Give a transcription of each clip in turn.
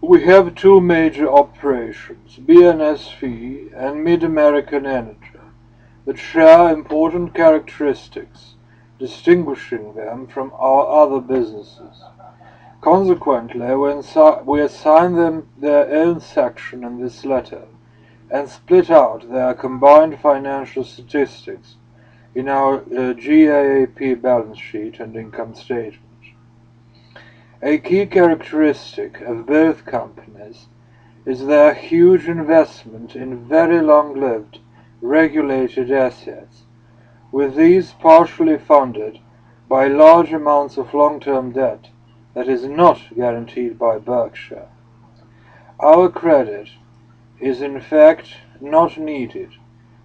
We have two major operations, BNSV and Mid-American Energy, that share important characteristics, distinguishing them from our other businesses. Consequently, we assign them their own section in this letter and split out their combined financial statistics in our GAAP balance sheet and income statement. A key characteristic of both companies is their huge investment in very long-lived, regulated assets, with these partially funded by large amounts of long-term debt that is not guaranteed by Berkshire. Our credit is in fact not needed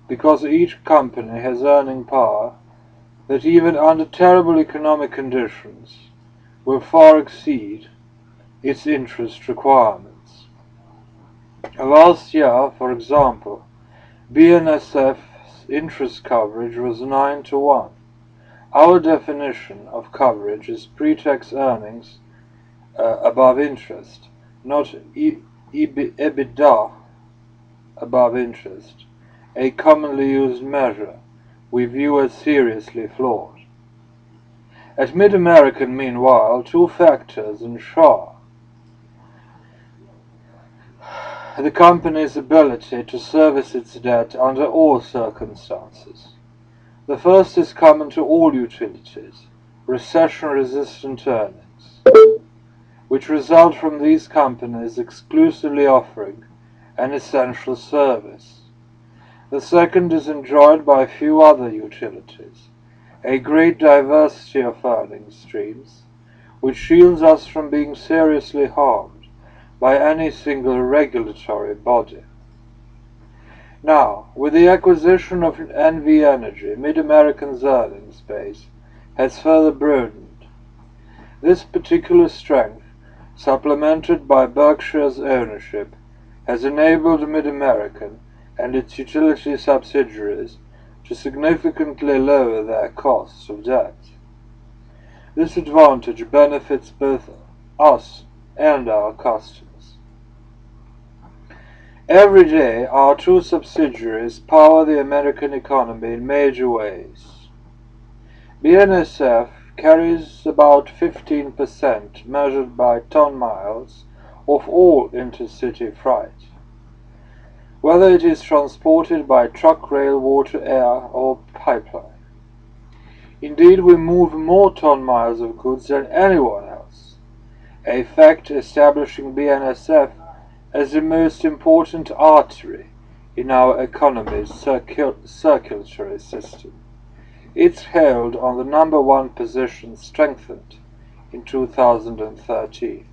because each company has earning power that even under terrible economic conditions will far exceed its interest requirements. Last year, for example, BNSF's interest coverage was 9 to 1. Our definition of coverage is pre-tax earnings above interest, not EBITDA above interest, a commonly used measure we view as seriously flawed. At Mid-American, meanwhile, two factors ensure the company's ability to service its debt under all circumstances. The first is common to all utilities, recession-resistant earnings, which result from these companies exclusively offering an essential service. The second is enjoyed by few other utilities, a great diversity of earning streams, which shields us from being seriously harmed by any single regulatory body. Now, with the acquisition of NV Energy, Mid-American's earnings base has further broadened. This particular strength, supplemented by Berkshire's ownership, has enabled Mid-American and its utility subsidiaries to significantly lower their costs of debt. This advantage benefits both us and our customers. Every day, our two subsidiaries power the American economy in major ways. BNSF carries about 15%, measured by ton miles, of all intercity freight, whether it is transported by truck, rail, water, air, or pipeline. Indeed, we move more ton-miles of goods than anyone else, a fact establishing BNSF as the most important artery in our economy's circulatory system. Its hold on the number one position strengthened in 2013.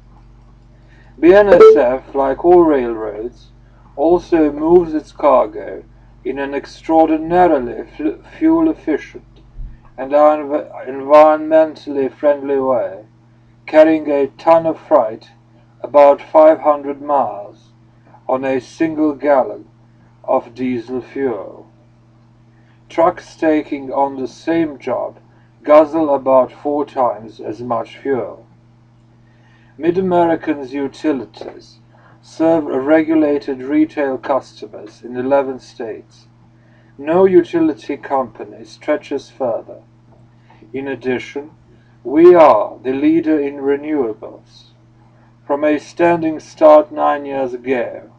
BNSF, like all railroads, also moves its cargo in an extraordinarily fuel-efficient and environmentally friendly way, carrying a ton of freight about 500 miles on a single gallon of diesel fuel. Trucks taking on the same job guzzle about 4 times as much fuel. Mid-American's utilities serve regulated retail customers in 11 states. No utility company stretches further. In addition, we are the leader in renewables. From a standing start 9 years ago,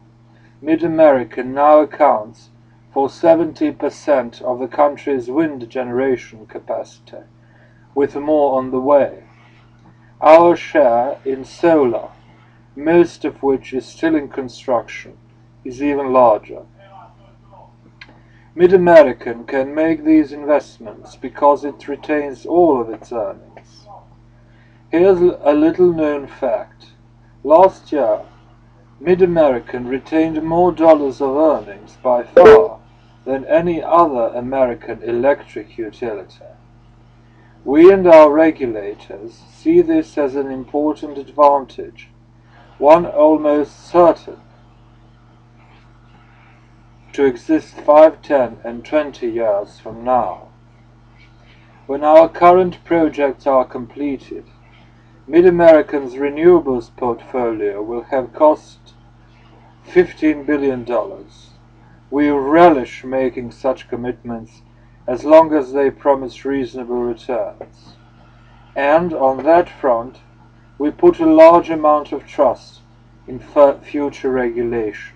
Mid-American now accounts for 70% of the country's wind generation capacity, with more on the way. Our share in solar, most of which is still in construction, is even larger. Mid-American can make these investments because it retains all of its earnings. Here's a little-known fact. Last year, Mid-American retained more dollars of earnings by far than any other American electric utility. We and our regulators see this as an important advantage, one almost certain to exist 5, 10, and 20 years from now. When our current projects are completed, Mid-American's renewables portfolio will have cost $15 billion. We relish making such commitments as long as they promise reasonable returns. And on that front, we put a large amount of trust in future regulation.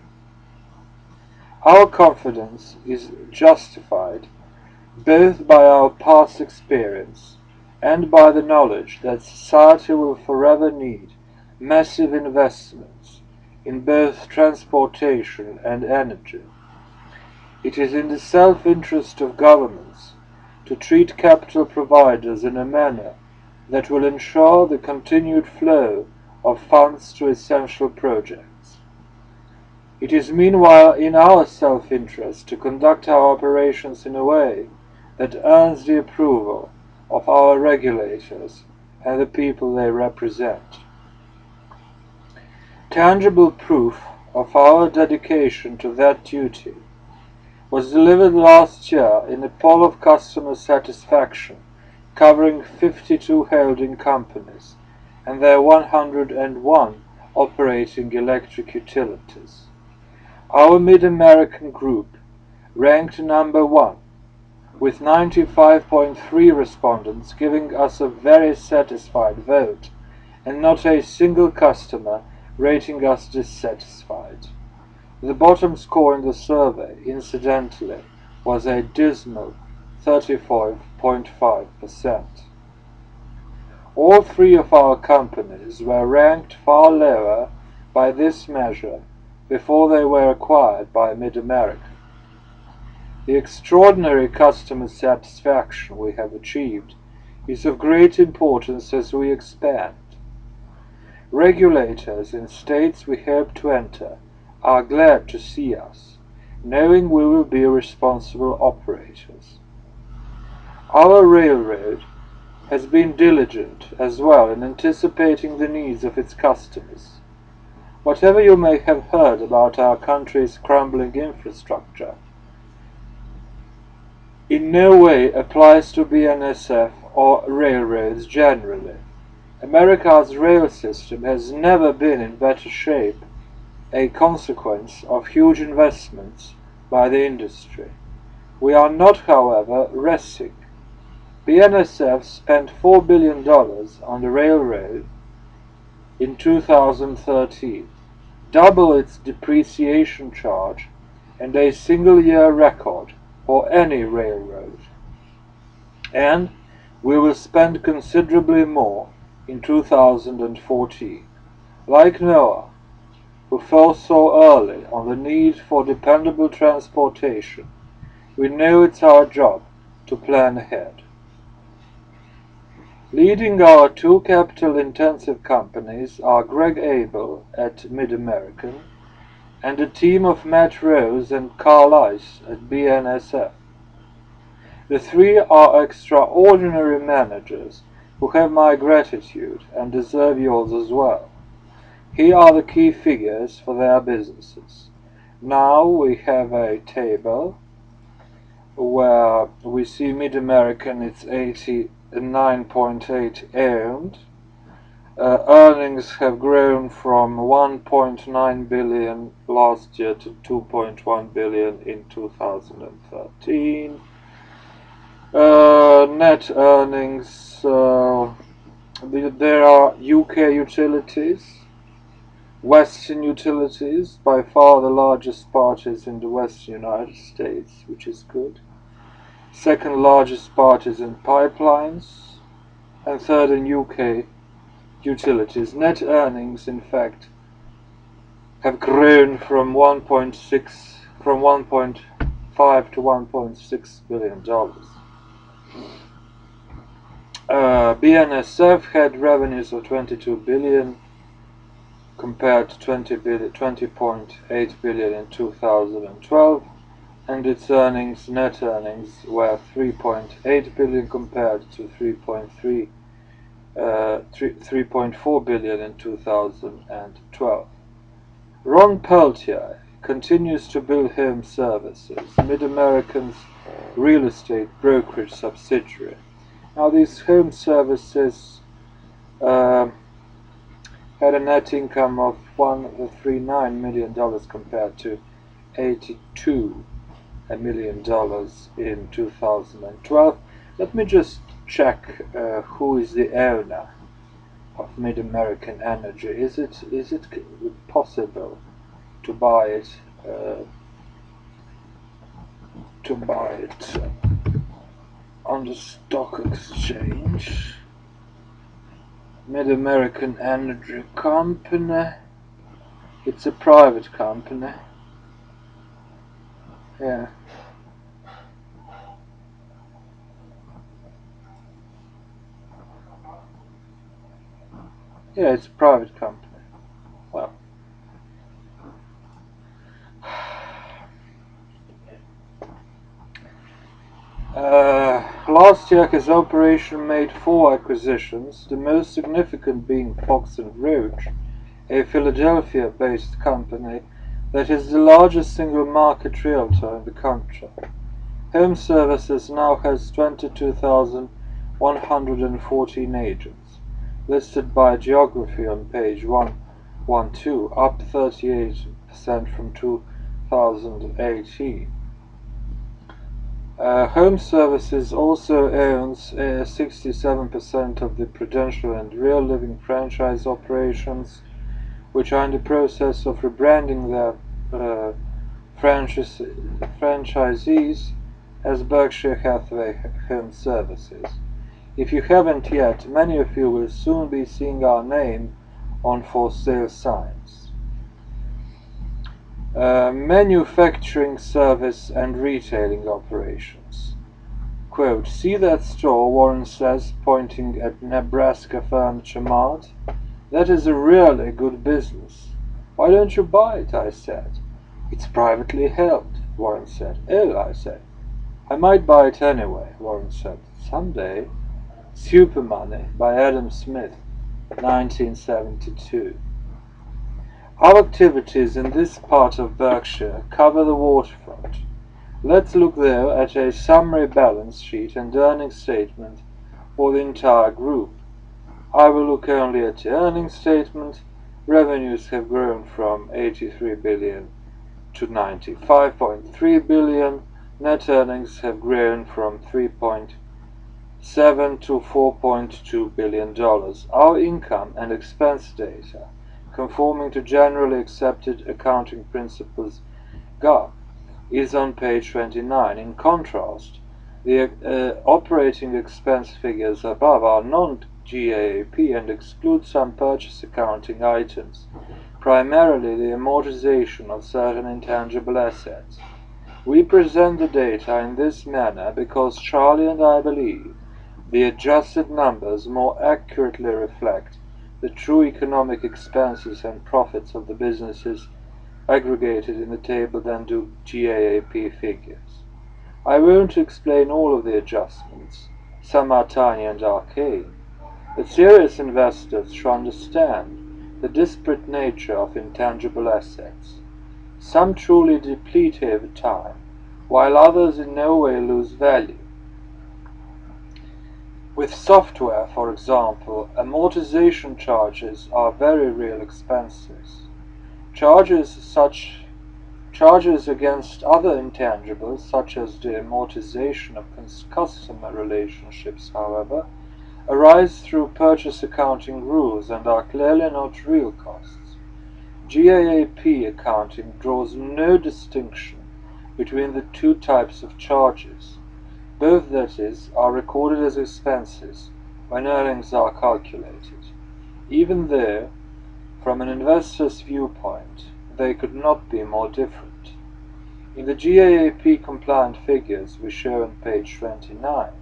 Our confidence is justified both by our past experience and by the knowledge that society will forever need massive investments in both transportation and energy. It is in the self-interest of governments to treat capital providers in a manner that will ensure the continued flow of funds to essential projects. It is meanwhile in our self-interest to conduct our operations in a way that earns the approval of our regulators and the people they represent. Tangible proof of our dedication to that duty was delivered last year in a poll of customer satisfaction covering 52 holding companies and their 101 operating electric utilities. Our Mid-American group ranked number 1, with 95.3 respondents giving us a very satisfied vote, and not a single customer rating us dissatisfied. The bottom score in the survey, incidentally, was a dismal 35.5%. All three of our companies were ranked far lower by this measure before they were acquired by Mid-American. The extraordinary customer satisfaction we have achieved is of great importance as we expand. Regulators in states we hope to enter are glad to see us, knowing we will be responsible operators. Our railroad has been diligent as well in anticipating the needs of its customers. Whatever you may have heard about our country's crumbling infrastructure, in no way applies to BNSF or railroads generally. America's rail system has never been in better shape, a consequence of huge investments by the industry. We are not, however, resting. BNSF spent $4 billion on the railroad in 2013, double its depreciation charge and a single-year record for any railroad. And we will spend considerably more in 2014. Like Noah, who foresaw early on the need for dependable transportation, we know it's our job to plan ahead. Leading our two capital-intensive companies are Greg Abel at Mid-American and a team of Matt Rose and Carl Ice at BNSF. The three are extraordinary managers who have my gratitude and deserve yours as well. Here are the key figures for their businesses. Now we have a table where we see Mid-American, it's 89.8 owned. Earnings have grown from 1.9 billion last year to 2.1 billion in 2013. Net earnings, there are UK utilities, Western utilities, by far the largest parties in the Western United States, which is good. Second largest parties in pipelines, and third in UK utilities. Net earnings, in fact, have grown from 1.5 to 1.6 billion dollars. BNSF had revenues of 22 billion compared to 20.8 billion in 2012, and its net earnings were 3.8 billion compared to 3.4 billion in 2012. Ron Peltier continues to build home services, Mid-American's real estate brokerage subsidiary. Now these home services uh, had a net income of $139 million compared to $82 million in 2012. Let me just check who is the owner of Mid-American Energy. Is it possible to buy it on the stock exchange? Mid-American Energy Company. It's a private company. Yeah. Yeah, it's a private company. Well, last year his operation made 4 acquisitions, the most significant being Fox and Roach, a Philadelphia-based company that is the largest single-market realtor in the country. Home Services now has 22,114 agents, listed by geography on page 112, up 38% from 2018. Home Services also owns 67% of the Prudential and Real Living franchise operations, which are in the process of rebranding their franchisees as Berkshire Hathaway Home Services. If you haven't yet, many of you will soon be seeing our name on for sale signs. Manufacturing, service, and retailing operations. Quote, "See that store," Warren says, pointing at Nebraska Furniture Mart. "That is a really good business. Why don't you buy it?" I said. "It's privately held," Warren said. "Oh," I said. "I might buy it anyway," Warren said. "Someday." Super Money by Adam Smith, 1972. Our activities in this part of Berkshire cover the waterfront. Let's look though at a summary balance sheet and earnings statement for the entire group. I will look only at the earnings statement. Revenues have grown from 83 billion to 95.3 billion. Net earnings have grown from 3.7 to $4.2 billion. Our income and expense data, conforming to generally accepted accounting principles GAAP, is on page 29. In contrast, the operating expense figures above are non-GAAP and exclude some purchase accounting items, primarily the amortization of certain intangible assets. We present the data in this manner because Charlie and I believe the adjusted numbers more accurately reflect the true economic expenses and profits of the businesses aggregated in the table than do GAAP figures. I won't explain all of the adjustments. Some are tiny and arcane. But serious investors should understand the disparate nature of intangible assets. Some truly deplete over time, while others in no way lose value. With software, for example, amortization charges are very real expenses. Charges against other intangibles, such as the amortization of customer relationships, however, arise through purchase accounting rules and are clearly not real costs. GAAP accounting draws no distinction between the two types of charges. Both, that is, are recorded as expenses when earnings are calculated, even though, from an investor's viewpoint, they could not be more different. In the GAAP-compliant figures we show on page 29,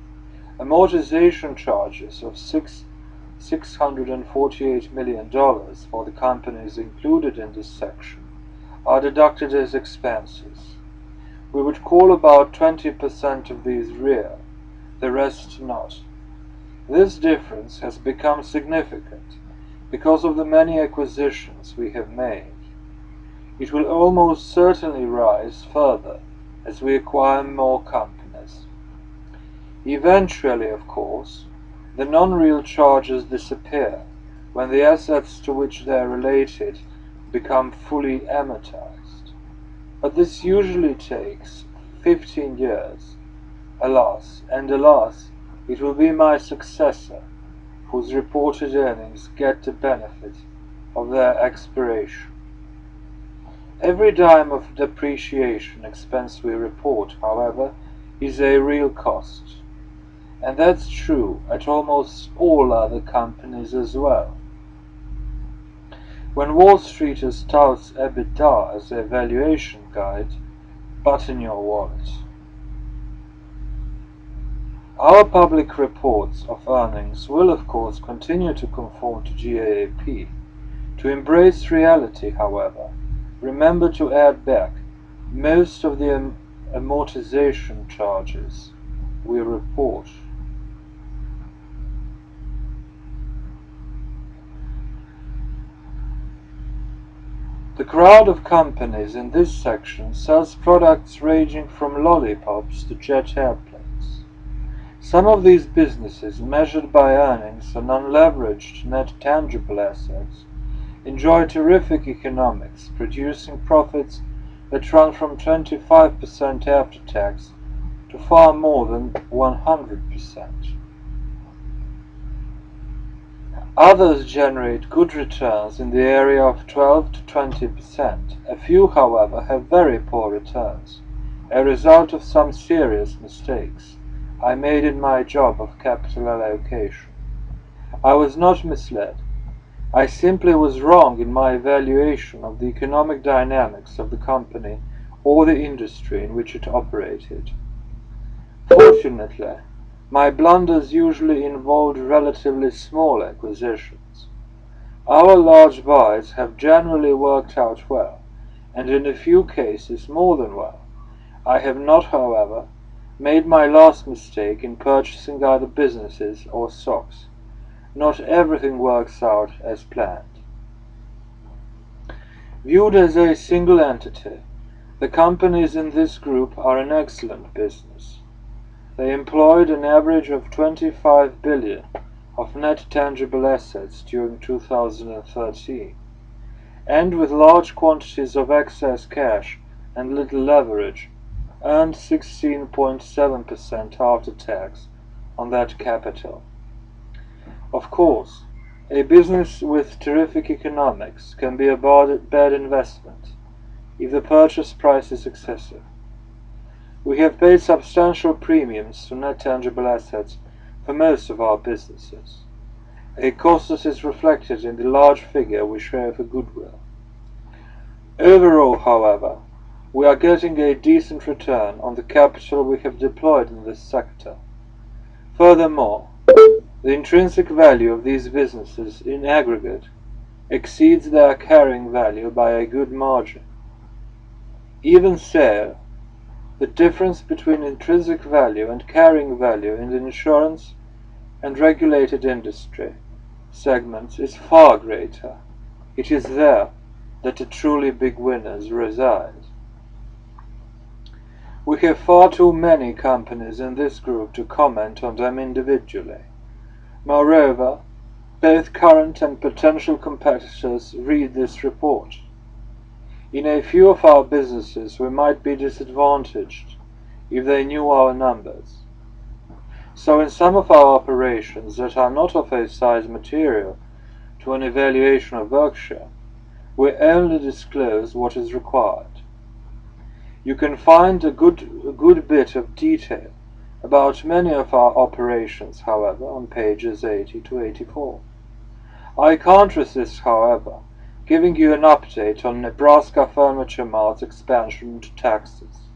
amortization charges of $648 million for the companies included in this section are deducted as expenses. We would call about 20% of these real, the rest not. This difference has become significant because of the many acquisitions we have made. It will almost certainly rise further as we acquire more companies. Eventually, of course, the non-real charges disappear when the assets to which they are related become fully amortized. But this usually takes 15 years. Alas, and alas, it will be my successor whose reported earnings get the benefit of their expiration. Every dime of depreciation expense we report, however, is a real cost. And that's true at almost all other companies as well. When Wall Streeters touts EBITDA as their valuation guide, button your wallet. Our public reports of earnings will of course continue to conform to GAAP. To embrace reality, however, remember to add back most of the amortization charges we report. The crowd of companies in this section sells products ranging from lollipops to jet airplanes. Some of these businesses, measured by earnings on unleveraged net tangible assets, enjoy terrific economics, producing profits that run from 25% after tax to far more than 100%. Others generate good returns in the area of 12 to 20%. A few, however, have very poor returns, a result of some serious mistakes I made in my job of capital allocation. I was not misled. I simply was wrong in my evaluation of the economic dynamics of the company or the industry in which it operated. Fortunately, my blunders usually involved relatively small acquisitions. Our large buys have generally worked out well, and in a few cases more than well. I have not, however, made my last mistake in purchasing either businesses or stocks. Not everything works out as planned. Viewed as a single entity, the companies in this group are an excellent business. They employed an average of 25 billion of net tangible assets during 2013, and with large quantities of excess cash and little leverage, earned 16.7% after tax on that capital. Of course, a business with terrific economics can be a bad investment if the purchase price is excessive. We have paid substantial premiums to net tangible assets for most of our businesses, a cost that is reflected in the large figure we show for goodwill. Overall, however, we are getting a decent return on the capital we have deployed in this sector. Furthermore, the intrinsic value of these businesses in aggregate exceeds their carrying value by a good margin. Even so, the difference between intrinsic value and carrying value in the insurance and regulated industry segments is far greater. It is there that the truly big winners reside. We have far too many companies in this group to comment on them individually. Moreover, both current and potential competitors read this report. In a few of our businesses we might be disadvantaged if they knew our numbers. So in some of our operations that are not of a size material to an evaluation of Berkshire, we only disclose what is required. You can find a good bit of detail about many of our operations, however, on pages 80 to 84. I can't resist, however, giving you an update on Nebraska Furniture Mart's expansion into Texas.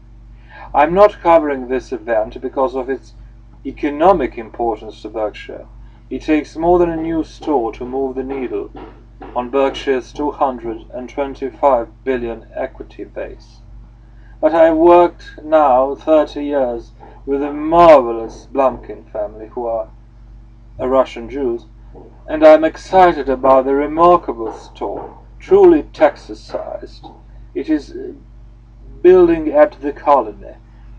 I'm not covering this event because of its economic importance to Berkshire. It takes more than a new store to move the needle on Berkshire's 225 billion equity base. But I've worked now 30 years with the marvelous Blumkin family, who are Russian Jews, and I'm excited about the remarkable store, truly Texas-sized. It is building at the Colony,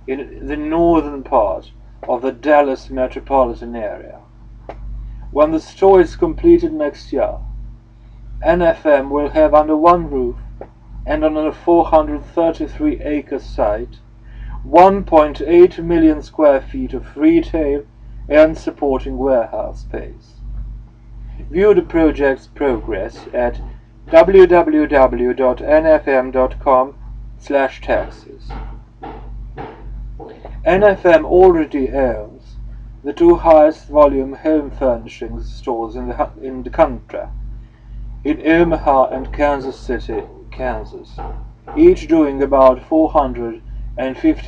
in the northern part of the Dallas metropolitan area. When the store is completed next year, NFM will have under one roof and on a 433-acre site 1.8 million square feet of retail and supporting warehouse space. View the project's progress at www.nfm.com/taxes. NFM already owns the two highest volume home furnishings stores in the country, in Omaha and Kansas City, Kansas, each doing about $450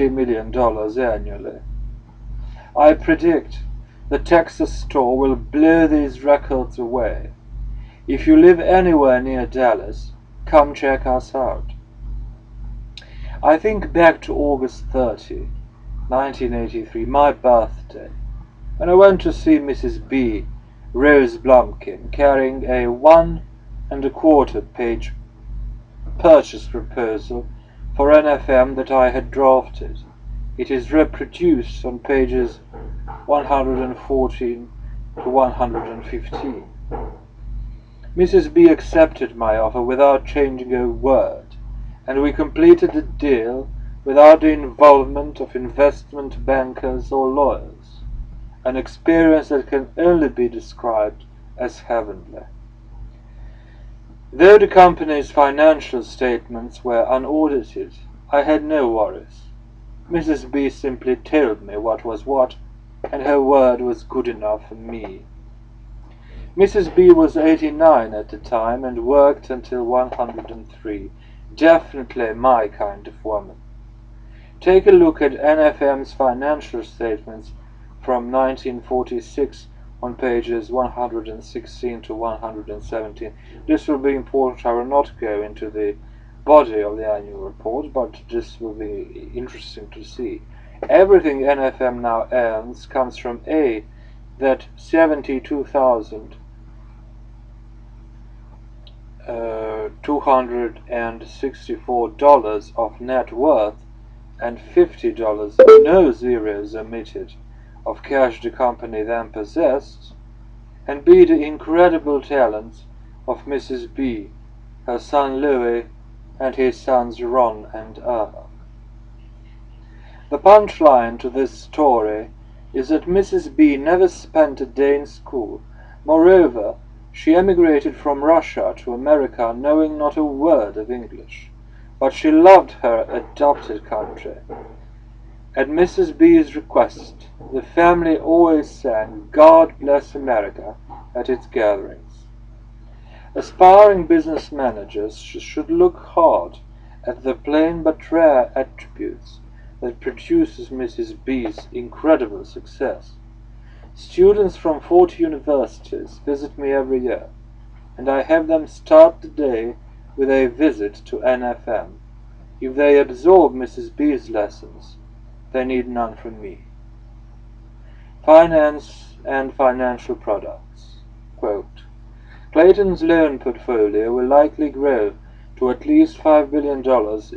million annually. I predict the Texas store will blow these records away. If you live anywhere near Dallas, come check us out. I think back to August 30, 1983, my birthday, when I went to see Mrs. B. Rose Blumkin carrying a 1¼ page purchase proposal for NFM that I had drafted. It is reproduced on pages 114 to 115. Mrs. B accepted my offer without changing a word, and we completed the deal without the involvement of investment bankers or lawyers, an experience that can only be described as heavenly. Though the company's financial statements were unaudited, I had no worries. Mrs. B simply told me what was what, and her word was good enough for me. Mrs. B was 89 at the time and worked until 103, definitely my kind of woman. Take a look at NFM's financial statements from 1946 on pages 116 to 117. This will be important. I will not go into the body of the annual report, but this will be interesting to see. Everything NFM now earns comes from A, that $72,264 of net worth and $50, no zeros omitted, of cash the company then possessed, and B, the incredible talents of Mrs. B, her son Louis, and his sons Ron and Irma. The punchline to this story is that Mrs. B never spent a day in school. Moreover, she emigrated from Russia to America knowing not a word of English, but she loved her adopted country. At Mrs. B's request, the family always sang "God Bless America" at its gatherings. Aspiring business managers should look hard at the plain but rare attributes that produces Mrs. B's incredible success. Students from 40 universities visit me every year, and I have them start the day with a visit to NFM. If they absorb Mrs. B's lessons, they need none from me. Finance and financial products. Quote, Clayton's loan portfolio will likely grow to at least $5 billion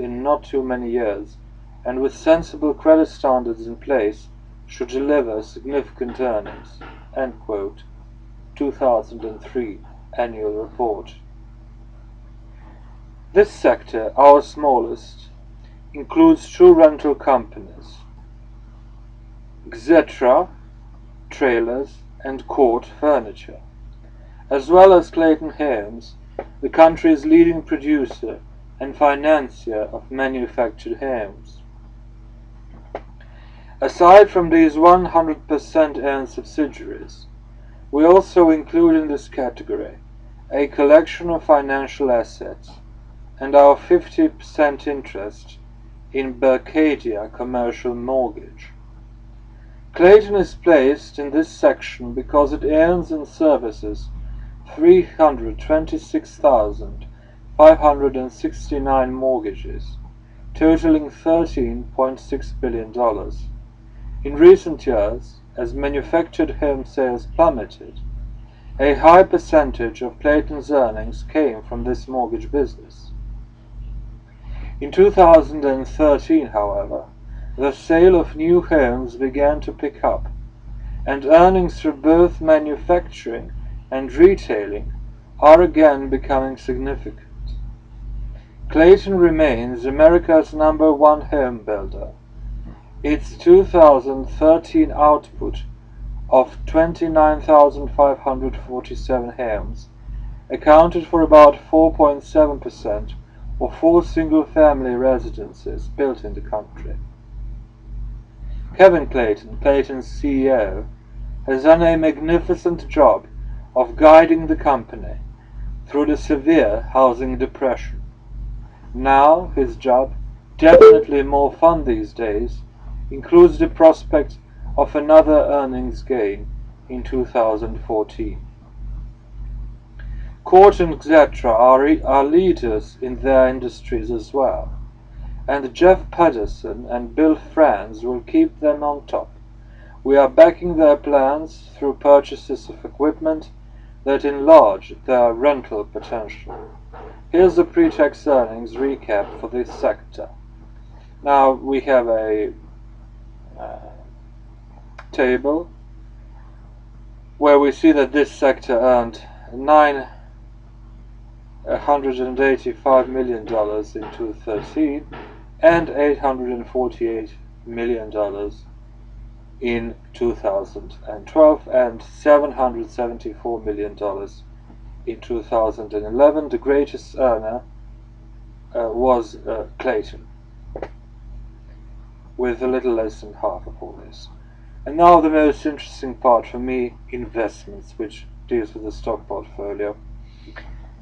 in not too many years, and with sensible credit standards in place, should deliver significant earnings. End quote. 2003 Annual Report. This sector, our smallest, includes two rental companies, etc., trailers, and court furniture, as well as Clayton Homes, the country's leading producer and financier of manufactured homes. Aside from these 100% owned subsidiaries, we also include in this category a collection of financial assets and our 50% interest in Berkadia Commercial Mortgage. Clayton is placed in this section because it owns and services 326,569 mortgages, totaling $13.6 billion. In recent years, as manufactured home sales plummeted, a high percentage of Clayton's earnings came from this mortgage business. In 2013, however, the sale of new homes began to pick up, and earnings through both manufacturing and retailing are again becoming significant. Clayton remains America's #1 home builder. Its 2013 output of 29,547 homes accounted for about 4.7% of all single-family residences built in the country. Kevin Clayton, Clayton's CEO, has done a magnificent job of guiding the company through the severe housing depression. Now his job, definitely more fun these days, includes the prospect of another earnings gain in 2014. Court and etc. are leaders in their industries as well, and Jeff Patterson and Bill Franz will keep them on top. We are backing their plans through purchases of equipment that enlarge their rental potential. Here's the pre-tax earnings recap for this sector. Now we have a table where we see that this sector earned $985 million in 2013 and $848 million in 2012 and $774 million in 2011. The greatest earner was Clayton, with a little less than half of all this. And now the most interesting part for me, investments, which deals with the stock portfolio.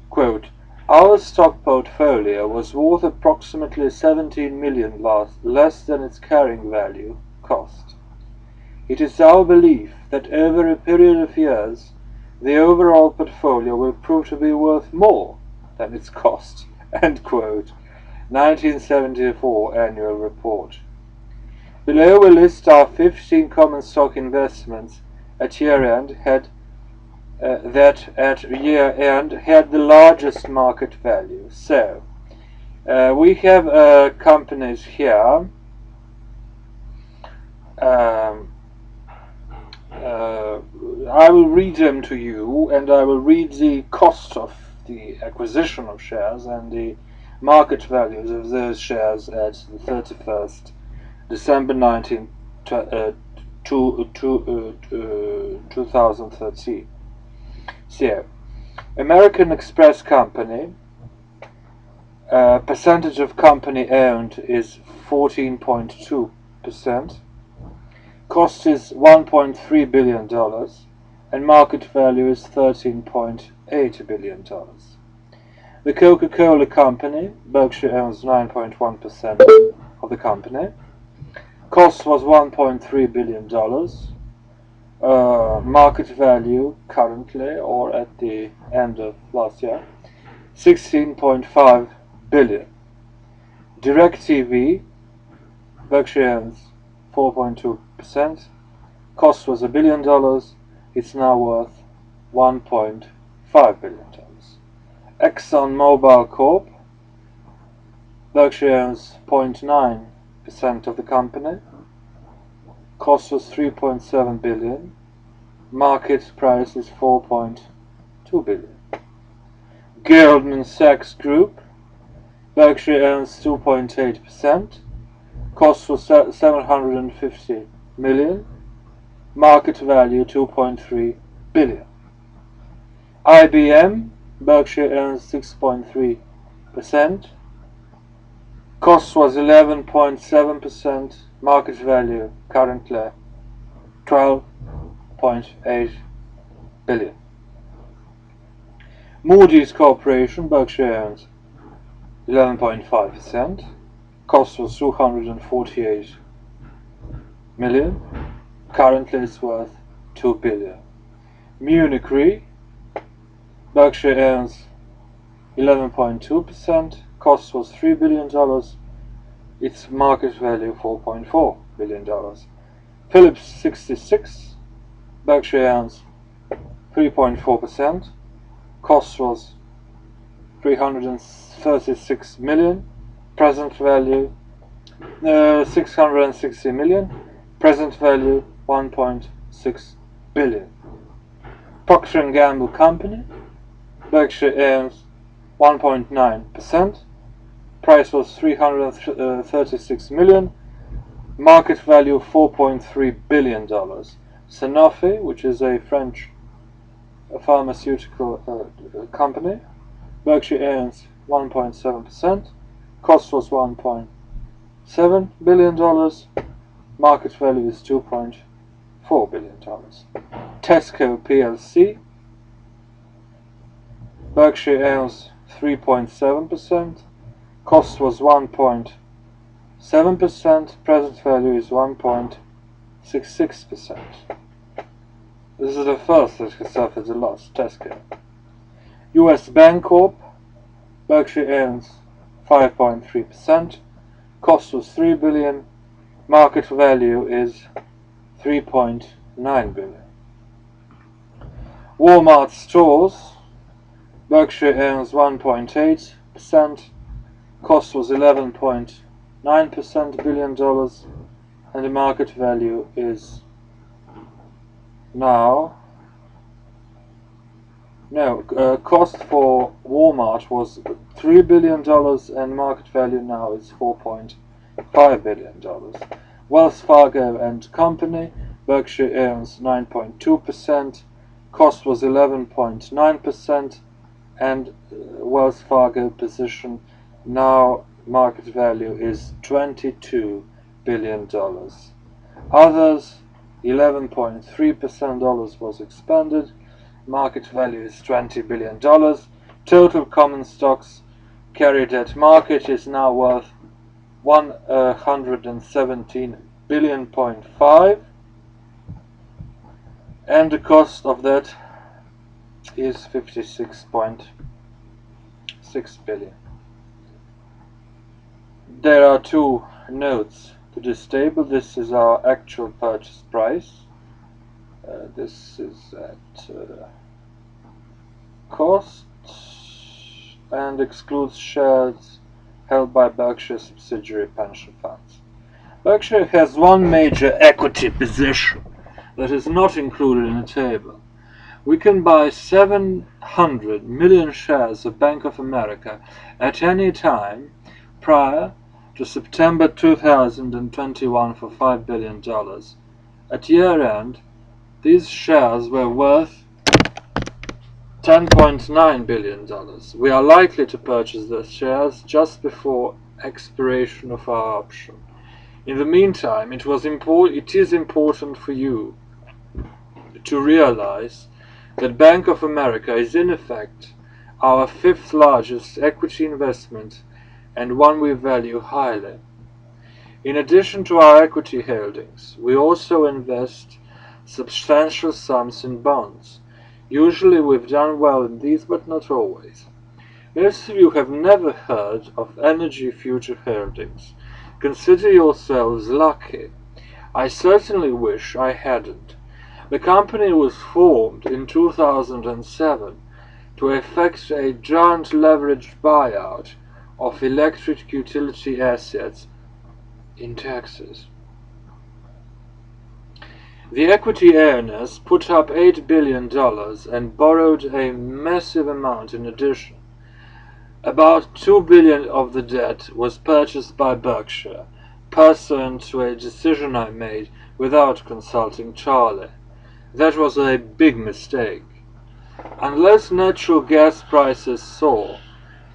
Quote, our stock portfolio was worth approximately $17 million less than its carrying value cost. It is our belief that over a period of years, the overall portfolio will prove to be worth more than its cost. End quote. 1974 Annual Report. Below we list our 15 common stock investments at year-end that at year-end had the largest market value. So, we have companies here. I will read them to you, and I will read the cost of the acquisition of shares and the market values of those shares at the 31st December 2013. So, American Express Company, percentage of company owned is 14.2%. Cost is $1.3 billion, and market value is $13.8 billion. The Coca-Cola Company, Berkshire owns 9.1% of the company. Cost was $1.3 billion. Market value currently, or at the end of last year, $16.5 billion. DirecTV, Berkshire owns 4.2%. Cost was $1 billion. It's now worth $1.5 billion. ExxonMobil Corp, Berkshire owns 0.9% of the company. Cost was $3.7 billion. Market price is $4.2 billion. Goldman Sachs Group, Berkshire owns 2.8%. Cost was $750 million. Market value $2.3 billion. IBM, Berkshire owns 6.3%. Cost was 11.7%. Market value currently $12.8 billion. Moody's Corporation, Berkshire owns 11.5%. Cost was $248 million. Currently it's worth $2 billion. Munich Re, Berkshire owns 11.2%. Cost was $3 billion. Its market value $4.4 billion. Phillips 66, Berkshire owns 3.4%. Cost was $336 million. Present value $660 million. Present value $1.6 1.6 billion. Procter & Gamble Company, Berkshire owns 1.9%. Price was 336 million. Market value $4.3 billion. Sanofi, which is a French pharmaceutical company, Berkshire owns 1.7%. Cost was $1.7 billion. Market value is $2.4 billion. Tesco plc, Berkshire owns 3.7%. Cost was 1.7%. Present value is 1.66%. This is the first that has suffered a loss, Tesco. US Bancorp, Berkshire owns 5.3%. Cost was 3 billion. Market value is 3.9 billion. Walmart Stores, Berkshire owns 1.8%. Cost was $11.9 billion, and the market value is cost for Walmart was $3 billion, and market value now is $4.5 billion. Wells Fargo and Company, Berkshire owns 9.2%. Cost was 11.9%, and Wells Fargo position now market value is $22 billion. Others, 11.3% was expanded. Market value is $20 billion. Total common stocks carried at market is now worth 117 billion, and the cost of that is 56.6 billion. There are two notes to this table. This is our actual purchase price. This is at cost and excludes shares held by Berkshire subsidiary pension funds. Berkshire has one major equity position that is not included in the table. We can buy 700 million shares of Bank of America at any time prior to September 2021 for $5 billion. At year end, these shares were worth $10.9 billion. We are likely to purchase those shares just before expiration of our option. In the meantime, it is important for you to realize that Bank of America is in effect our fifth largest equity investment and one we value highly. In addition to our equity holdings, we also invest substantial sums in bonds. Usually we've done well in these, but not always. Most of you have never heard of Energy Future Holdings. Consider yourselves lucky. I certainly wish I hadn't. The company was formed in 2007 to effect a giant leveraged buyout of electric utility assets in Texas. The equity owners put up $8 billion and borrowed a massive amount in addition. About $2 billion of the debt was purchased by Berkshire, pursuant to a decision I made without consulting Charlie. That was a big mistake. Unless natural gas prices soar,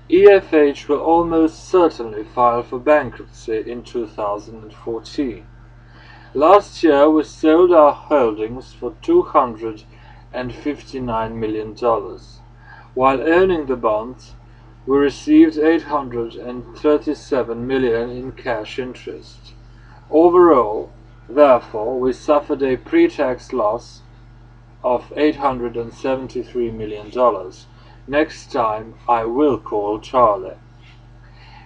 EFH will almost certainly file for bankruptcy in 2014. Last year we sold our holdings for $259 million. While owning the bonds, we received $837 million in cash interest. Overall, therefore, we suffered a pre-tax loss of $873 million. Next time I will call Charlie.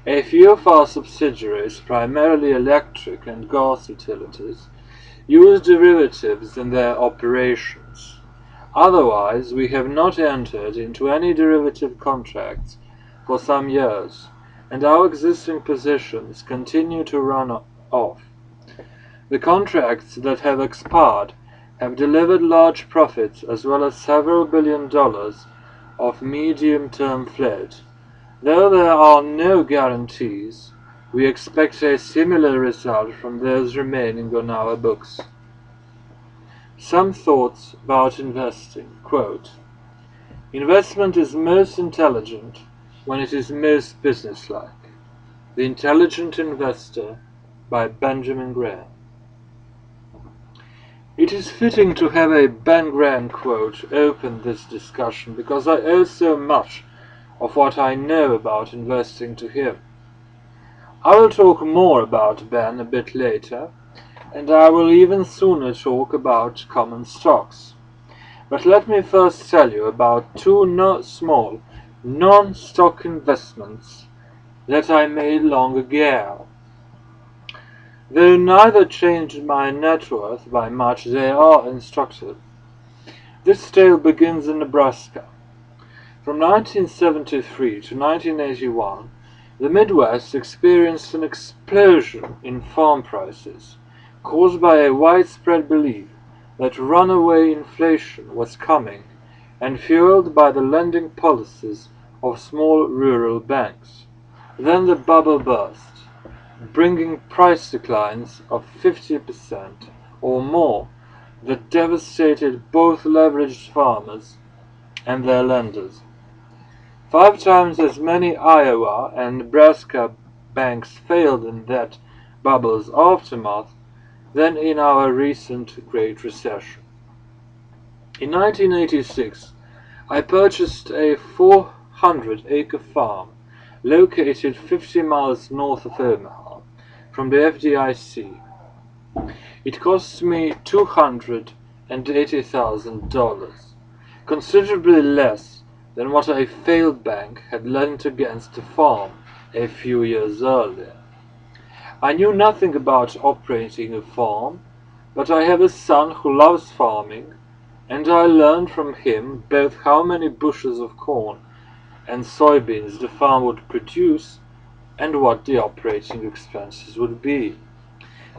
A few of our subsidiaries, primarily electric and gas utilities, use derivatives in their operations. Otherwise, we have not entered into any derivative contracts for some years, and our existing positions continue to run off. The contracts that have expired have delivered large profits as well as several $billion of medium-term float. Though there are no guarantees, we expect a similar result from those remaining on our books. Some thoughts about investing. Quote, "Investment is most intelligent when it is most businesslike." The Intelligent Investor by Benjamin Graham. It is fitting to have a Ben Graham quote open this discussion because I owe so much of what I know about investing to him. I will talk more about Ben a bit later, and I will even sooner talk about common stocks. But let me first tell you about two small, non-stock investments that I made long ago. Though neither changed my net worth by much, they are instructive. This tale begins in Nebraska. From 1973 to 1981, the Midwest experienced an explosion in farm prices, caused by a widespread belief that runaway inflation was coming and fueled by the lending policies of small rural banks. Then the bubble burst, bringing price declines of 50% or more that devastated both leveraged farmers and their lenders. 5 times as many Iowa and Nebraska banks failed in that bubble's aftermath than in our recent Great Recession. In 1986, I purchased a 400-acre farm located 50 miles north of Omaha from the FDIC. It cost me $280,000, considerably less than what a failed bank had lent against the farm a few years earlier. I knew nothing about operating a farm, but I have a son who loves farming, and I learned from him both how many bushels of corn and soybeans the farm would produce and what the operating expenses would be.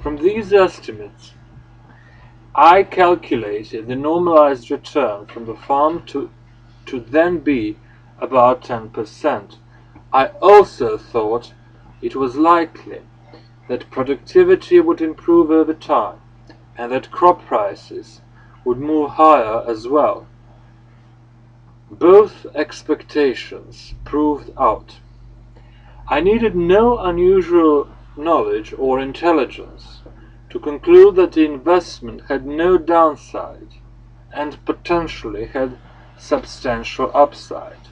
From these estimates, I calculated the normalized return from the farm to then be about 10%. I also thought it was likely that productivity would improve over time and that crop prices would move higher as well. Both expectations proved out. I needed no unusual knowledge or intelligence to conclude that the investment had no downside and potentially had substantial upside.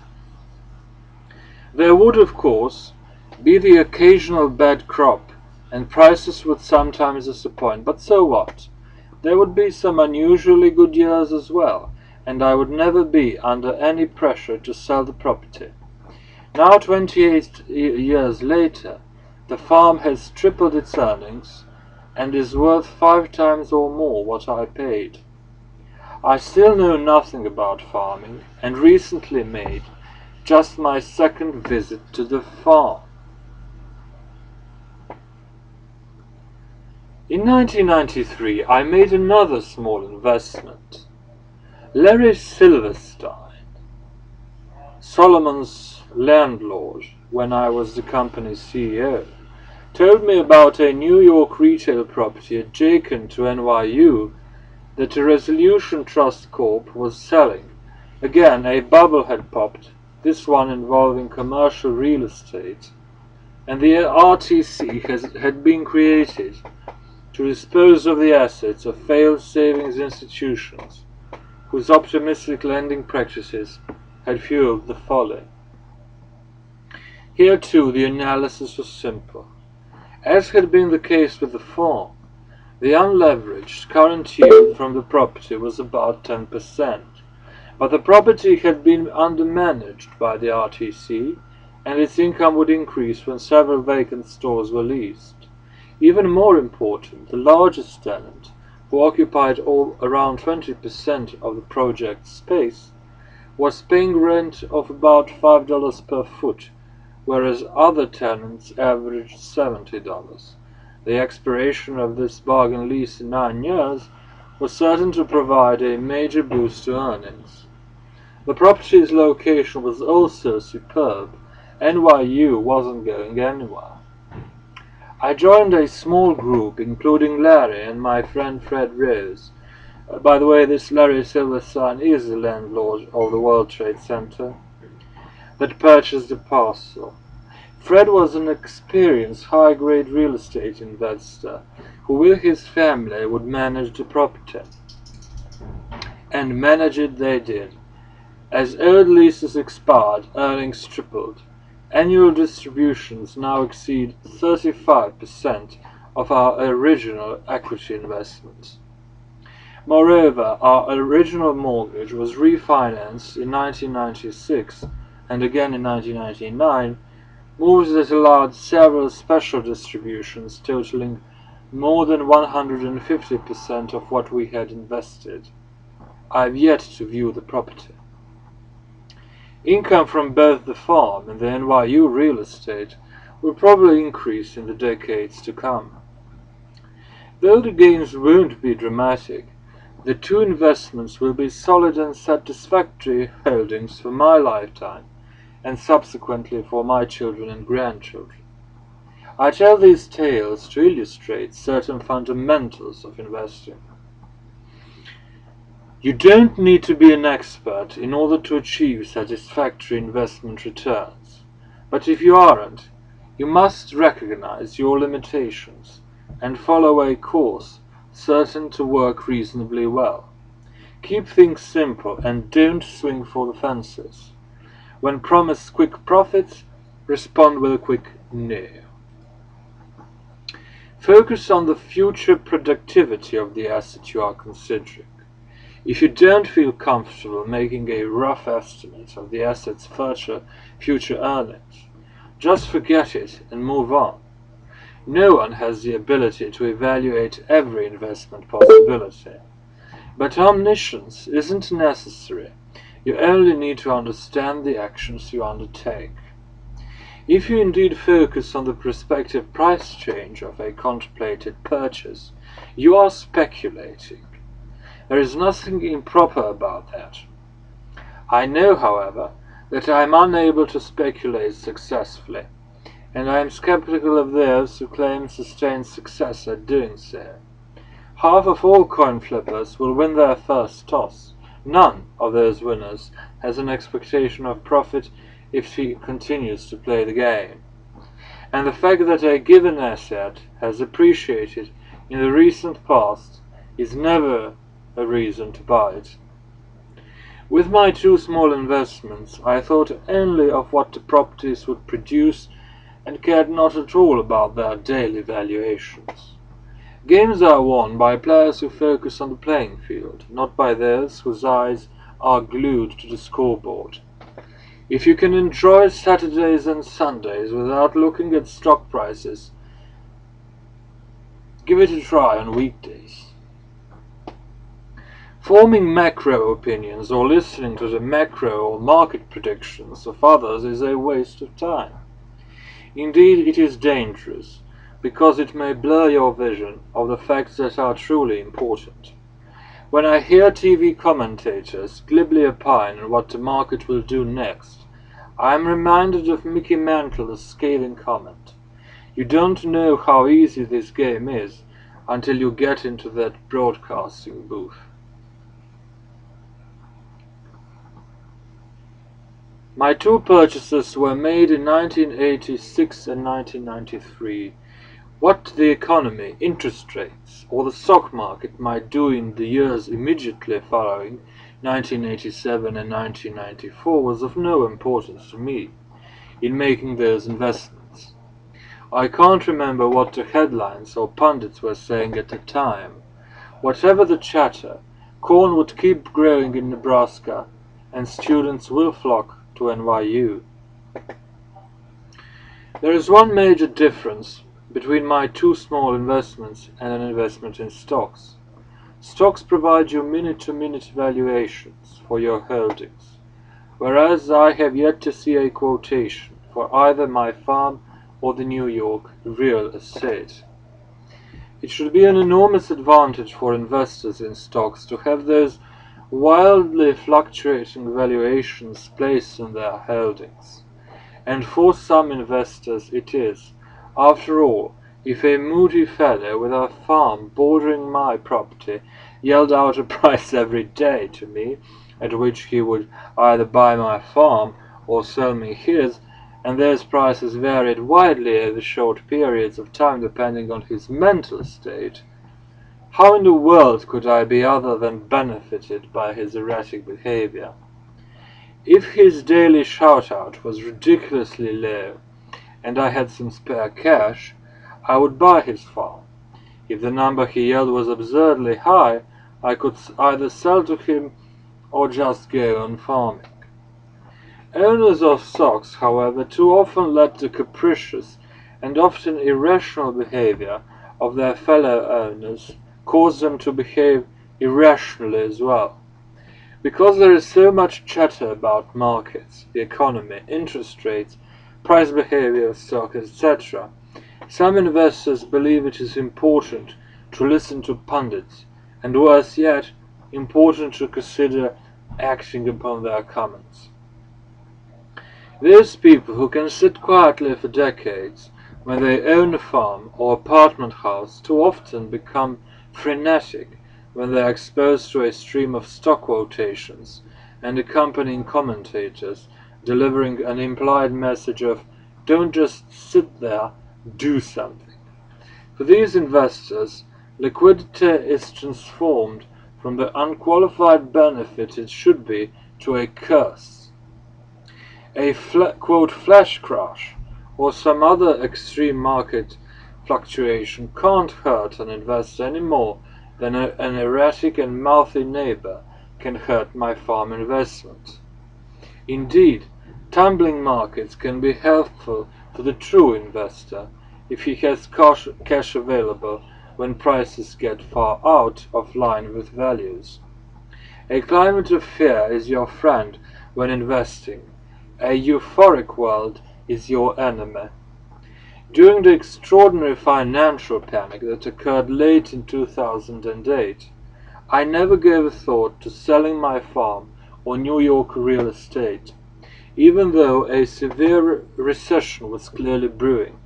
There would, of course, be the occasional bad crop, and prices would sometimes disappoint, but so what? There would be some unusually good years as well, and I would never be under any pressure to sell the property. Now, 28 years later, the farm has tripled its earnings and is worth 5 times or more what I paid. I still know nothing about farming and recently made just my second visit to the farm. In 1993, I made another small investment. Larry Silverstein, Solomon's landlord when I was the company's CEO, told me about a New York retail property adjacent to NYU that a Resolution Trust Corp was selling. Again, a bubble had popped, this one involving commercial real estate, and the RTC had been created to dispose of the assets of failed savings institutions whose optimistic lending practices had fueled the folly. Here too the analysis was simple. As had been the case with the farm, the unleveraged current yield from the property was about 10%, but the property had been undermanaged by the RTC, and its income would increase when several vacant stores were leased. Even more important, the largest tenant, who occupied around 20% of the project's space, was paying rent of about $5 per foot, whereas other tenants averaged $70. The expiration of this bargain lease in 9 years was certain to provide a major boost to earnings. The property's location was also superb. NYU wasn't going anywhere. I joined a small group including Larry and my friend Fred Rose. By the way, this Larry Silverstein is the landlord of the World Trade Center that purchased the parcel. Fred was an experienced high-grade real estate investor who with his family would manage the property. And manage it they did. As old leases expired, earnings tripled. Annual distributions now exceed 35% of our original equity investment. Moreover, our original mortgage was refinanced in 1996 and again in 1999, moves that allowed several special distributions totaling more than 150% of what we had invested. I have yet to view the property. Income from both the farm and the NYU real estate will probably increase in the decades to come. Though the gains won't be dramatic, the two investments will be solid and satisfactory holdings for my lifetime, and subsequently for my children and grandchildren. I tell these tales to illustrate certain fundamentals of investing. You don't need to be an expert in order to achieve satisfactory investment returns, but if you aren't, you must recognize your limitations and follow a course certain to work reasonably well. Keep things simple and don't swing for the fences. When promised quick profits, respond with a quick no. Focus on the future productivity of the asset you are considering. If you don't feel comfortable making a rough estimate of the asset's future earnings, just forget it and move on. No one has the ability to evaluate every investment possibility, but omniscience isn't necessary. You only need to understand the actions you undertake. If you indeed focus on the prospective price change of a contemplated purchase, you are speculating. There is nothing improper about that. I know, however, that I am unable to speculate successfully, and I am skeptical of those who claim sustained success at doing so. Half of all coin flippers will win their first toss. None of those winners has an expectation of profit if he continues to play the game. And the fact that a given asset has appreciated in the recent past is never a reason to buy it. With my two small investments, I thought only of what the properties would produce and cared not at all about their daily valuations. Games are won by players who focus on the playing field, not by those whose eyes are glued to the scoreboard. If you can enjoy Saturdays and Sundays without looking at stock prices, give it a try on weekdays. Forming macro opinions or listening to the macro or market predictions of others is a waste of time. Indeed, it is dangerous, because it may blur your vision of the facts that are truly important. When I hear TV commentators glibly opine on what the market will do next, I am reminded of Mickey Mantle's scathing comment. You don't know how easy this game is until you get into that broadcasting booth. My two purchases were made in 1986 and 1993. What the economy, interest rates, or the stock market might do in the years immediately following 1987 and 1994 was of no importance to me in making those investments. I can't remember what the headlines or pundits were saying at the time. Whatever the chatter, corn would keep growing in Nebraska, and students will flock to NYU. There is one major difference between my two small investments and an investment in stocks. Stocks provide you minute-to-minute valuations for your holdings, whereas I have yet to see a quotation for either my farm or the New York real estate. It should be an enormous advantage for investors in stocks to have those wildly fluctuating valuations placed in their holdings. And for some investors it is. After all, if a moody fellow with a farm bordering my property yelled out a price every day to me, at which he would either buy my farm or sell me his, and those prices varied widely over short periods of time depending on his mental state, how in the world could I be other than benefited by his erratic behavior? If his daily shout-out was ridiculously low, and I had some spare cash, I would buy his farm. If the number he yelled was absurdly high, I could either sell to him or just go on farming. Owners of stocks, however, too often let the capricious and often irrational behavior of their fellow owners cause them to behave irrationally as well. Because there is so much chatter about markets, the economy, interest rates, price behavior of stocks, etc., some investors believe it is important to listen to pundits, and worse yet, important to consider acting upon their comments. Those people who can sit quietly for decades when they own a farm or apartment house too often become frenetic when they are exposed to a stream of stock quotations and accompanying commentators delivering an implied message of "don't just sit there, do something." For these investors, liquidity is transformed from the unqualified benefit it should be to a curse. A quote, flash crash or some other extreme market fluctuation can't hurt an investor any more than an erratic and mouthy neighbor can hurt my farm investment. Indeed, tumbling markets can be helpful to the true investor if he has cash available when prices get far out of line with values. A climate of fear is your friend when investing. A euphoric world is your enemy. During the extraordinary financial panic that occurred late in 2008, I never gave a thought to selling my farm or New York real estate, even though a severe recession was clearly brewing.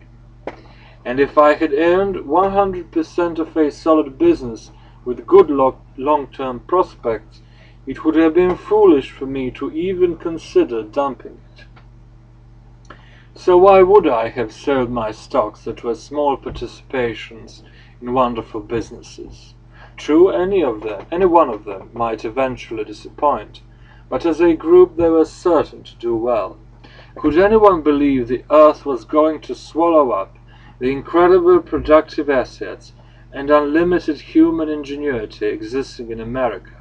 And if I had owned 100% of a solid business with good long-term prospects, it would have been foolish for me to even consider dumping it. So why would I have sold my stocks that were small participations in wonderful businesses? True, any one of them might eventually disappoint, but as a group they were certain to do well. Could anyone believe the earth was going to swallow up the incredible productive assets and unlimited human ingenuity existing in America?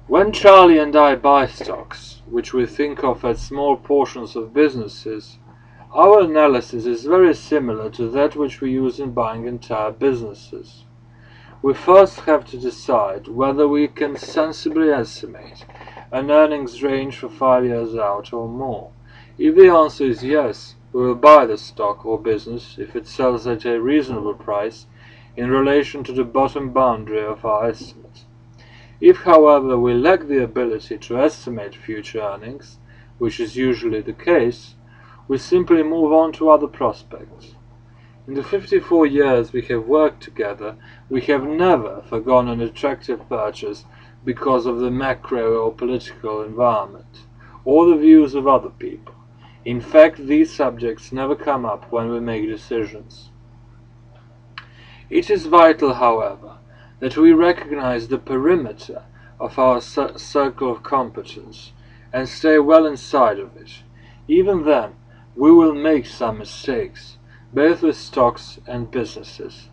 When Charlie and I buy stocks, which we think of as small portions of businesses, our analysis is very similar to that which we use in buying entire businesses. We first have to decide whether we can sensibly estimate an earnings range for 5 years out or more. If the answer is yes, we will buy the stock or business if it sells at a reasonable price in relation to the bottom boundary of our estimate. If, however, we lack the ability to estimate future earnings, which is usually the case, we simply move on to other prospects. In the 54 years we have worked together, we have never forgone an attractive purchase because of the macro or political environment, or the views of other people. In fact, these subjects never come up when we make decisions. It is vital, however, that we recognize the perimeter of our circle of competence and stay well inside of it. Even then, we will make some mistakes, both with stocks and businesses,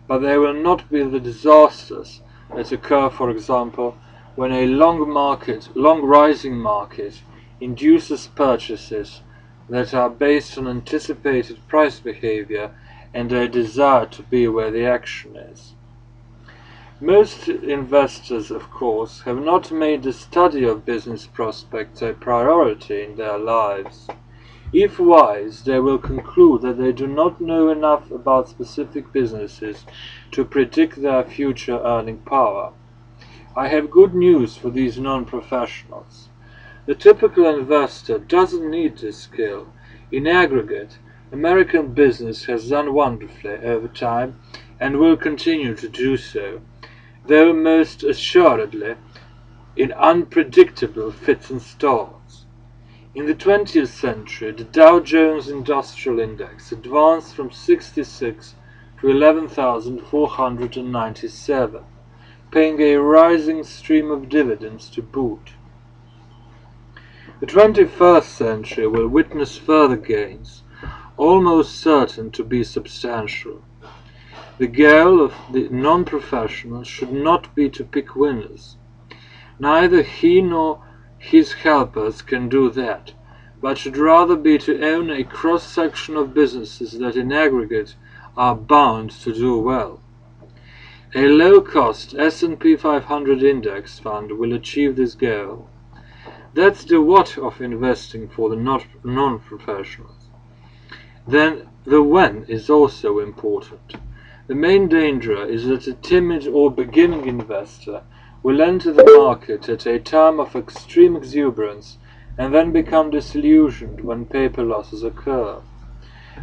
but they will not be the disasters that occur, for example, when a long rising market induces purchases that are based on anticipated price behavior and a desire to be where the action is. Most investors, of course, have not made the study of business prospects a priority in their lives. If wise, they will conclude that they do not know enough about specific businesses to predict their future earning power. I have good news for these non-professionals. The typical investor doesn't need this skill. In aggregate, American business has done wonderfully over time and will continue to do so, though most assuredly in unpredictable fits and starts. In the 20th century, the Dow Jones Industrial Index advanced from 66 to 11,497, paying a rising stream of dividends to boot. The 21st century will witness further gains, almost certain to be substantial. The goal of the non-professional should not be to pick winners. Neither he nor his helpers can do that, but should rather be to own a cross-section of businesses that in aggregate are bound to do well. A low-cost S&P 500 index fund will achieve this goal. That's the what of investing for the non-professionals. Then the when is also important. The main danger is that a timid or beginning investor will enter the market at a time of extreme exuberance and then become disillusioned when paper losses occur.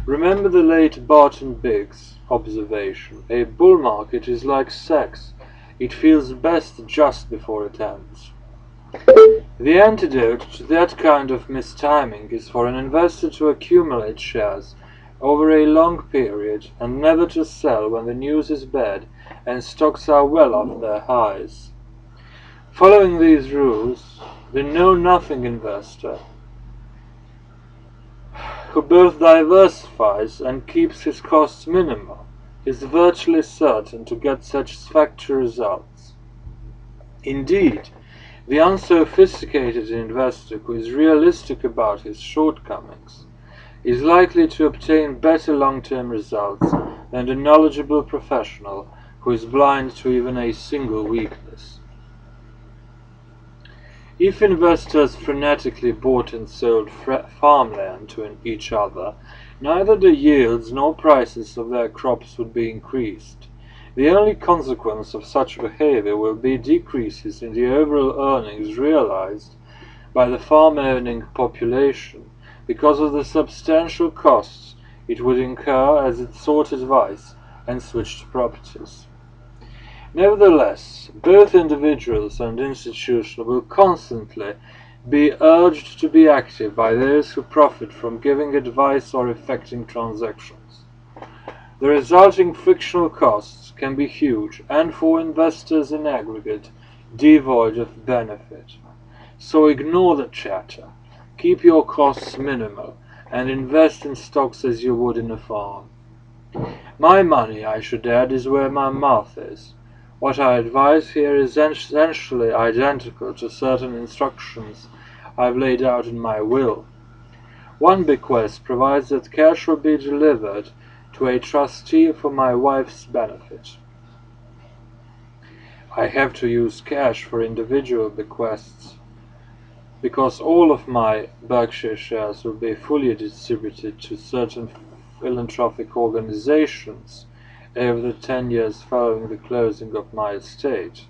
Remember the late Barton Biggs observation: a bull market is like sex, it feels best just before it ends. The antidote to that kind of mistiming is for an investor to accumulate shares over a long period and never to sell when the news is bad and stocks are well off their highs. Following these rules, the know-nothing investor, who both diversifies and keeps his costs minimal, is virtually certain to get satisfactory results. Indeed, the unsophisticated investor who is realistic about his shortcomings is likely to obtain better long-term results than the knowledgeable professional who is blind to even a single weakness. If investors frenetically bought and sold farmland to each other, neither the yields nor prices of their crops would be increased. The only consequence of such behavior will be decreases in the overall earnings realized by the farm-owning population because of the substantial costs it would incur as it sought advice and switched properties. Nevertheless, both individuals and institutions will constantly be urged to be active by those who profit from giving advice or effecting transactions. The resulting frictional costs can be huge and for investors in aggregate devoid of benefit. So ignore the chatter, keep your costs minimal, and invest in stocks as you would in a farm. My money, I should add, is where my mouth is. What I advise here is essentially identical to certain instructions I've laid out in my will. One bequest provides that cash will be delivered to a trustee for my wife's benefit. I have to use cash for individual bequests because all of my Berkshire shares will be fully distributed to certain philanthropic organizations over the 10 years following the closing of my estate.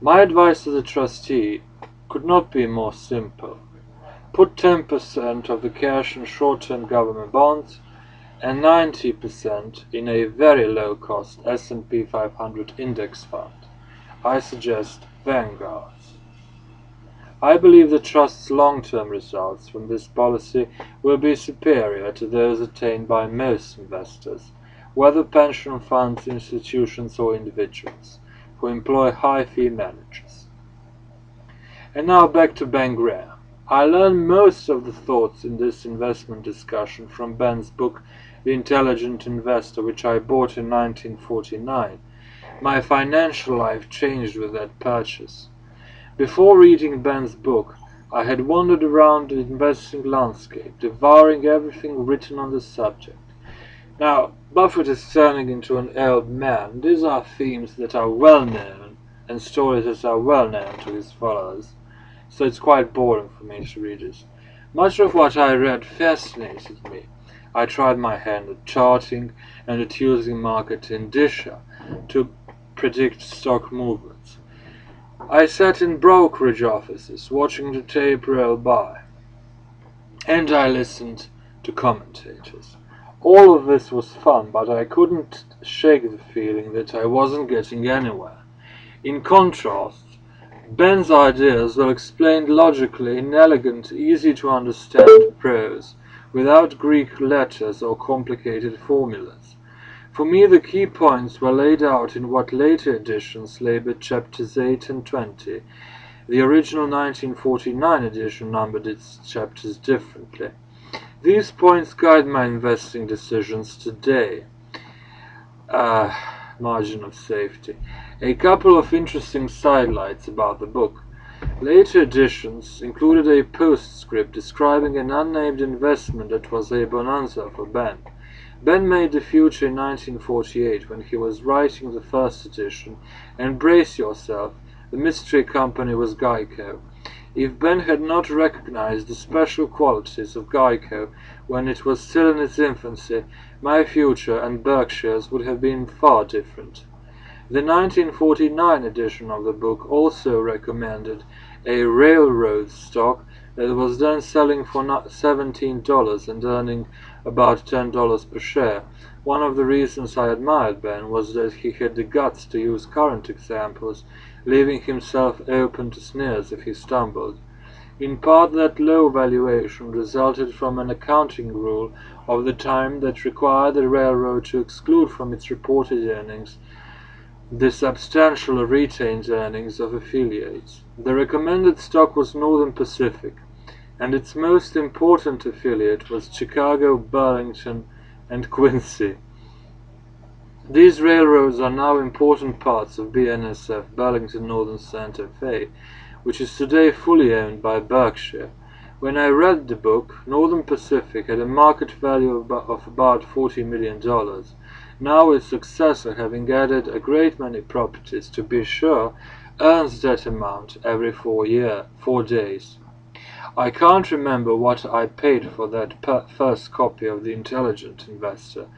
My advice to the trustee could not be more simple. Put 10% of the cash in short-term government bonds and 90% in a very low-cost S&P 500 index fund. I suggest Vanguard. I believe the Trust's long-term results from this policy will be superior to those attained by most investors, whether pension funds, institutions, or individuals, who employ high-fee managers. And now back to Ben Graham. I learned most of the thoughts in this investment discussion from Ben's book, The Intelligent Investor, which I bought in 1949. My financial life changed with that purchase. Before reading Ben's book, I had wandered around the investing landscape, devouring everything written on the subject. Now, Buffett is turning into an old man. These are themes that are well known, and stories that are well known to his followers. so it's quite boring for me to read it. Much of what I read fascinated me. I tried my hand at charting and at using market indicia to predict stock movements. I sat in brokerage offices watching the tape roll by, and I listened to commentators. All of this was fun, but I couldn't shake the feeling that I wasn't getting anywhere. In contrast, Ben's ideas were explained logically in elegant, easy-to-understand prose, without Greek letters or complicated formulas. For me, the key points were laid out in what later editions labeled chapters 8 and 20. The original 1949 edition numbered its chapters differently. These points guide my investing decisions today. Margin of safety. A couple of interesting sidelights about the book. Later editions included a postscript describing an unnamed investment that was a bonanza for Ben. Ben made the future in 1948 when he was writing the first edition, and brace yourself, the mystery company was Geico. If Ben had not recognized the special qualities of Geico when it was still in its infancy, my future and Berkshire's would have been far different. The 1949 edition of the book also recommended a railroad stock that was then selling for $17 and earning about $10 per share. One of the reasons I admired Ben was that he had the guts to use current examples, leaving himself open to sneers if he stumbled. In part, that low valuation resulted from an accounting rule of the time that required the railroad to exclude from its reported earnings the substantial retained earnings of affiliates. The recommended stock was Northern Pacific, and its most important affiliate was Chicago, Burlington, and Quincy. These railroads are now important parts of BNSF, Burlington Northern Santa Fe, which is today fully owned by Berkshire. When I read the book, Northern Pacific had a market value of about $40 million. Now its successor, having added a great many properties, to be sure, earns that amount every 4 days. I can't remember what I paid for that first copy of The Intelligent Investor.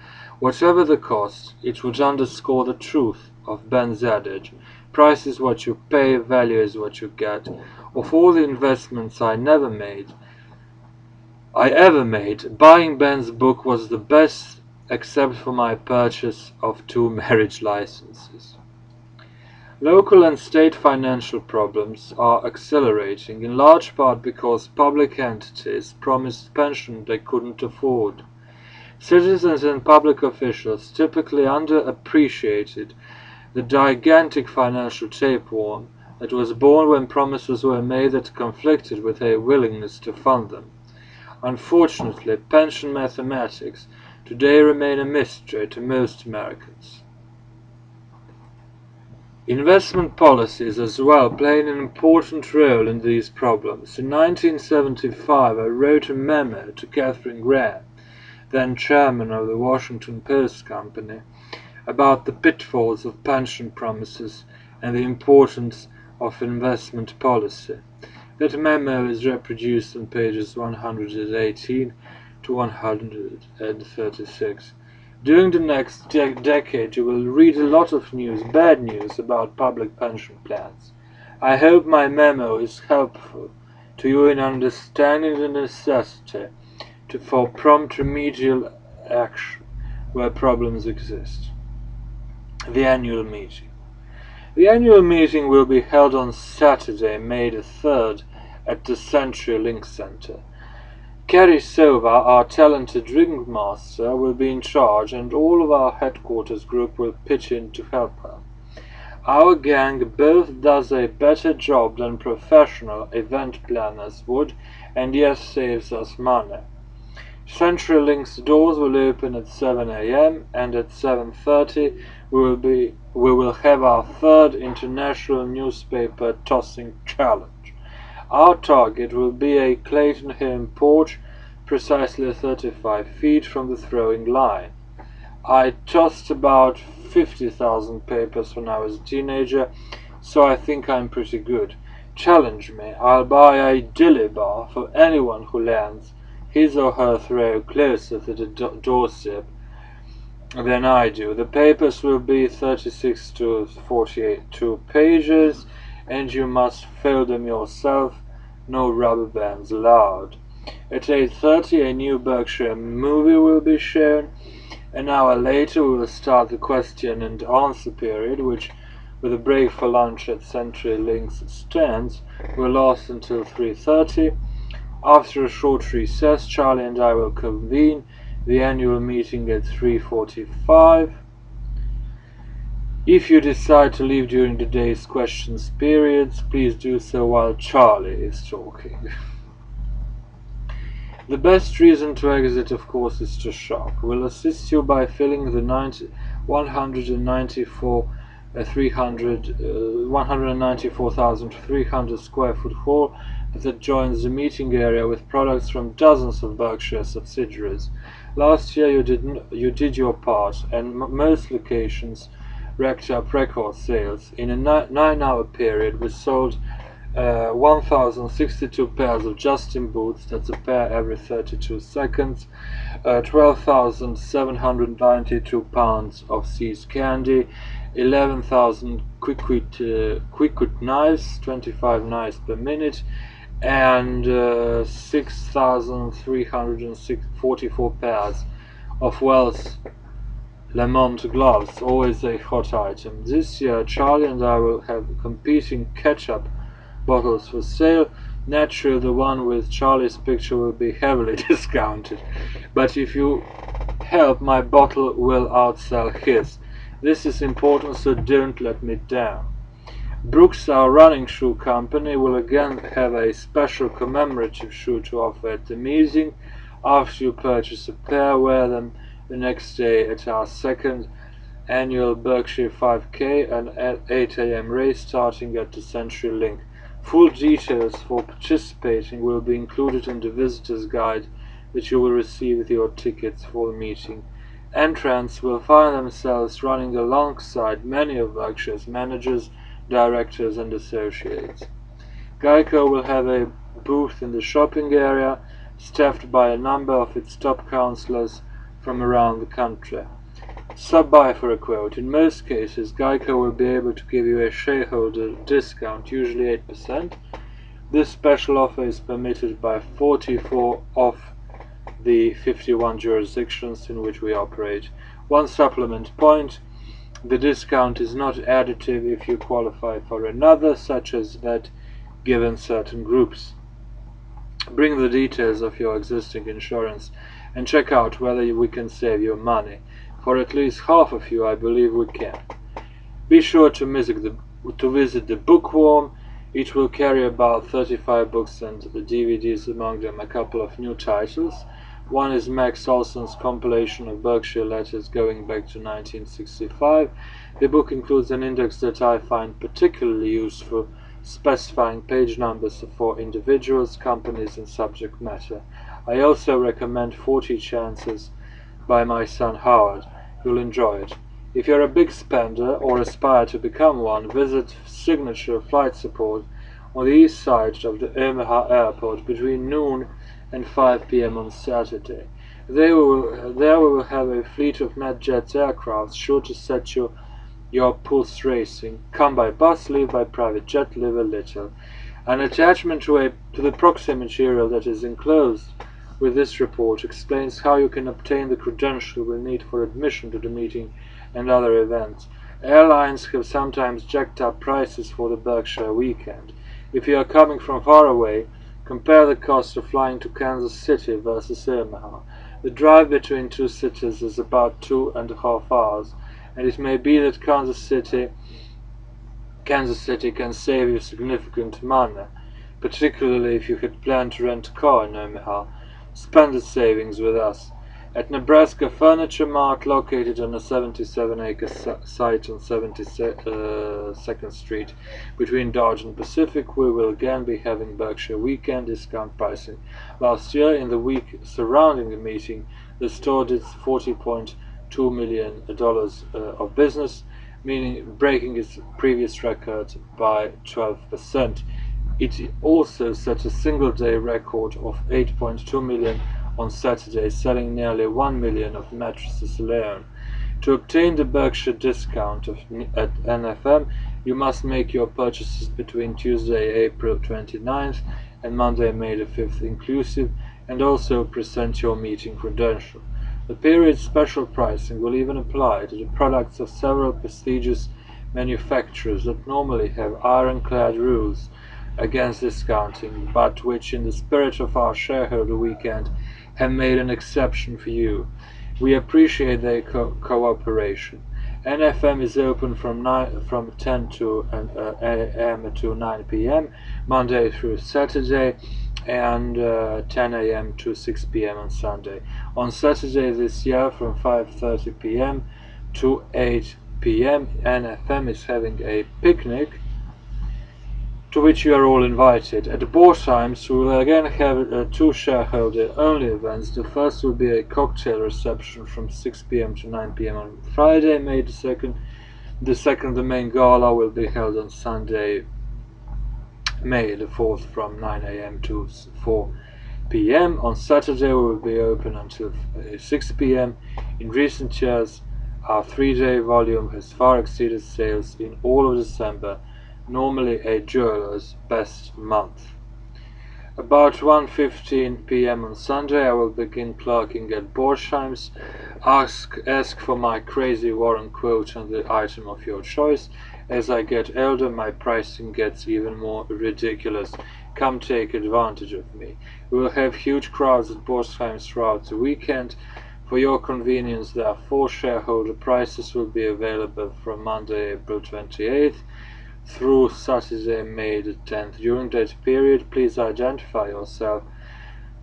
Whatever the cost, it would underscore the truth of Ben's adage, price is what you pay, value is what you get. Of all the investments I ever made, buying Ben's book was the best, except for my purchase of 2 marriage licenses. Local and state financial problems are accelerating, in large part because public entities promised pension they couldn't afford. Citizens and public officials typically underappreciated the gigantic financial tapeworm that was born when promises were made that conflicted with a willingness to fund them. Unfortunately, pension mathematics today remain a mystery to most Americans. Investment policies as well play an important role in these problems. In 1975, I wrote a memo to Katharine Graham, then chairman of the Washington Post Company, about the pitfalls of pension promises and the importance of investment policy. That memo is reproduced on pages 118 to 136. During the next decade, you will read a lot of news, bad news, about public pension plans. I hope my memo is helpful to you in understanding the necessity for prompt remedial action where problems exist. The annual meeting. The annual meeting will be held on Saturday, May the 3rd, at the Century Link Center. Carrie Sova, our talented ringmaster, will be in charge, and all of our headquarters group will pitch in to help her. Our gang both does a better job than professional event planners would, and yes, saves us money. Century Link's doors will open at 7 a.m. and at 7:30 we will have our third international newspaper tossing challenge. Our target will be a Clayton Home porch, precisely 35 feet from the throwing line. I tossed about 50,000 papers when I was a teenager, so I think I'm pretty good. Challenge me. I'll buy a dilly bar for anyone who lands his or her throw closer to the doorstep than I do. The papers will be 36 to 42 pages, and you must fill them yourself. No rubber bands allowed. At 8:30 a new Berkshire movie will be shown. An hour later we will start the question and answer period, which, with a break for lunch at CenturyLink's stands, will last until 3:30. After a short recess, Charlie and I will convene the annual meeting at 3:45. If you decide to leave during the day's questions periods, please do so while Charlie is talking. The best reason to exit, of course, is to shop. We'll assist you by filling the 194,300 square foot hall that adjoins the meeting area with products from dozens of Berkshire subsidiaries. Last year you did your part, and most locations racked up record sales. In a 9-hour period, we sold 1,062 pairs of Justin boots, that's a pair every 32 seconds, 12,792 pounds of seized candy, 11,000 quick-wit knives, 25 knives per minute, and 6,344 pairs of Wells Lamont gloves, always a hot item. This year Charlie and I will have competing ketchup bottles for sale. Naturally, the one with Charlie's picture will be heavily discounted, but if you help, my bottle will outsell his. This is important, so don't let me down. Brooks, our running shoe company, will again have a special commemorative shoe to offer at the meeting. After you purchase a pair, wear them the next day at our second annual Berkshire 5K and 8 a.m. race starting at the CenturyLink. Full details for participating will be included in the visitor's guide that you will receive with your tickets for the meeting. Entrants will find themselves running alongside many of Berkshire's managers, directors and associates. Geico will have a booth in the shopping area, staffed by a number of its top counselors from around the country. Stop by for a quote. In most cases, Geico will be able to give you a shareholder discount, usually 8%. This special offer is permitted by 44 of the 51 jurisdictions in which we operate. One supplement point: the discount is not additive if you qualify for another, such as that given certain groups. Bring the details of your existing insurance and check out whether we can save you money. For at least half of you, I believe we can. Be sure to visit the bookworm. It will carry about 35 books and the DVDs, among them a couple of new titles. One is Max Olson's compilation of Berkshire letters going back to 1965. The book includes an index that I find particularly useful, specifying page numbers for individuals, companies and subject matter. I also recommend 40 Chances by my son Howard. You'll enjoy it. If you're a big spender or aspire to become one, visit Signature Flight Support on the east side of the Omaha airport between noon and 5 p.m. on Saturday. There we will have a fleet of NetJets aircraft sure to set your pulse racing. Come by bus, leave by private jet, live a little. An attachment to the proxy material that is enclosed with this report explains how you can obtain the credential we'll need for admission to the meeting and other events. Airlines have sometimes jacked up prices for the Berkshire weekend. If you are coming from far away, compare the cost of flying to Kansas City versus Omaha. The drive between two cities is about 2.5 hours, and it may be that Kansas City can save you significant money, particularly if you had planned to rent a car in Omaha. Spend the savings with us. At Nebraska Furniture Mart, located on a 77-acre site on 72nd Street between Dodge and Pacific, we will again be having Berkshire weekend discount pricing. Last year, in the week surrounding the meeting, the store did $40.2 million of business, meaning breaking its previous record by 12%. It also set a single-day record of 8.2 million on Saturday, selling nearly 1 million of mattresses alone. To obtain the Berkshire discount at NFM, you must make your purchases between Tuesday, April 29th and Monday, May the 5th inclusive, and also present your meeting credential. The period's special pricing will even apply to the products of several prestigious manufacturers that normally have ironclad rules against discounting, but which, in the spirit of our shareholder weekend, have made an exception for you. We appreciate their cooperation. NFM is open from 10 a.m. to 9 p.m. Monday through Saturday, and 10 a.m. to 6 p.m. on Sunday. On Saturday this year, from 5:30 p.m. to 8 p.m., NFM is having a picnic to which you are all invited. At the board times, we will again have two shareholder-only events. The first will be a cocktail reception from 6 p.m. to 9 p.m. on Friday, May the 2nd. The main gala, will be held on Sunday, May the 4th, from 9 a.m. to 4 p.m. On Saturday, we will be open until 6 p.m. In recent years, our 3-day volume has far exceeded sales in all of December, normally a jeweler's best month. About 1:15 p.m. on Sunday, I will begin clerking at Borsheim's. Ask for my Crazy Warren quote on the item of your choice. As I get older, my pricing gets even more ridiculous. Come take advantage of me. We will have huge crowds at Borsheim's throughout the weekend. For your convenience, therefore, shareholder prices will be available from Monday, April 28th, through Saturday, May the 10th. During that period, please identify yourself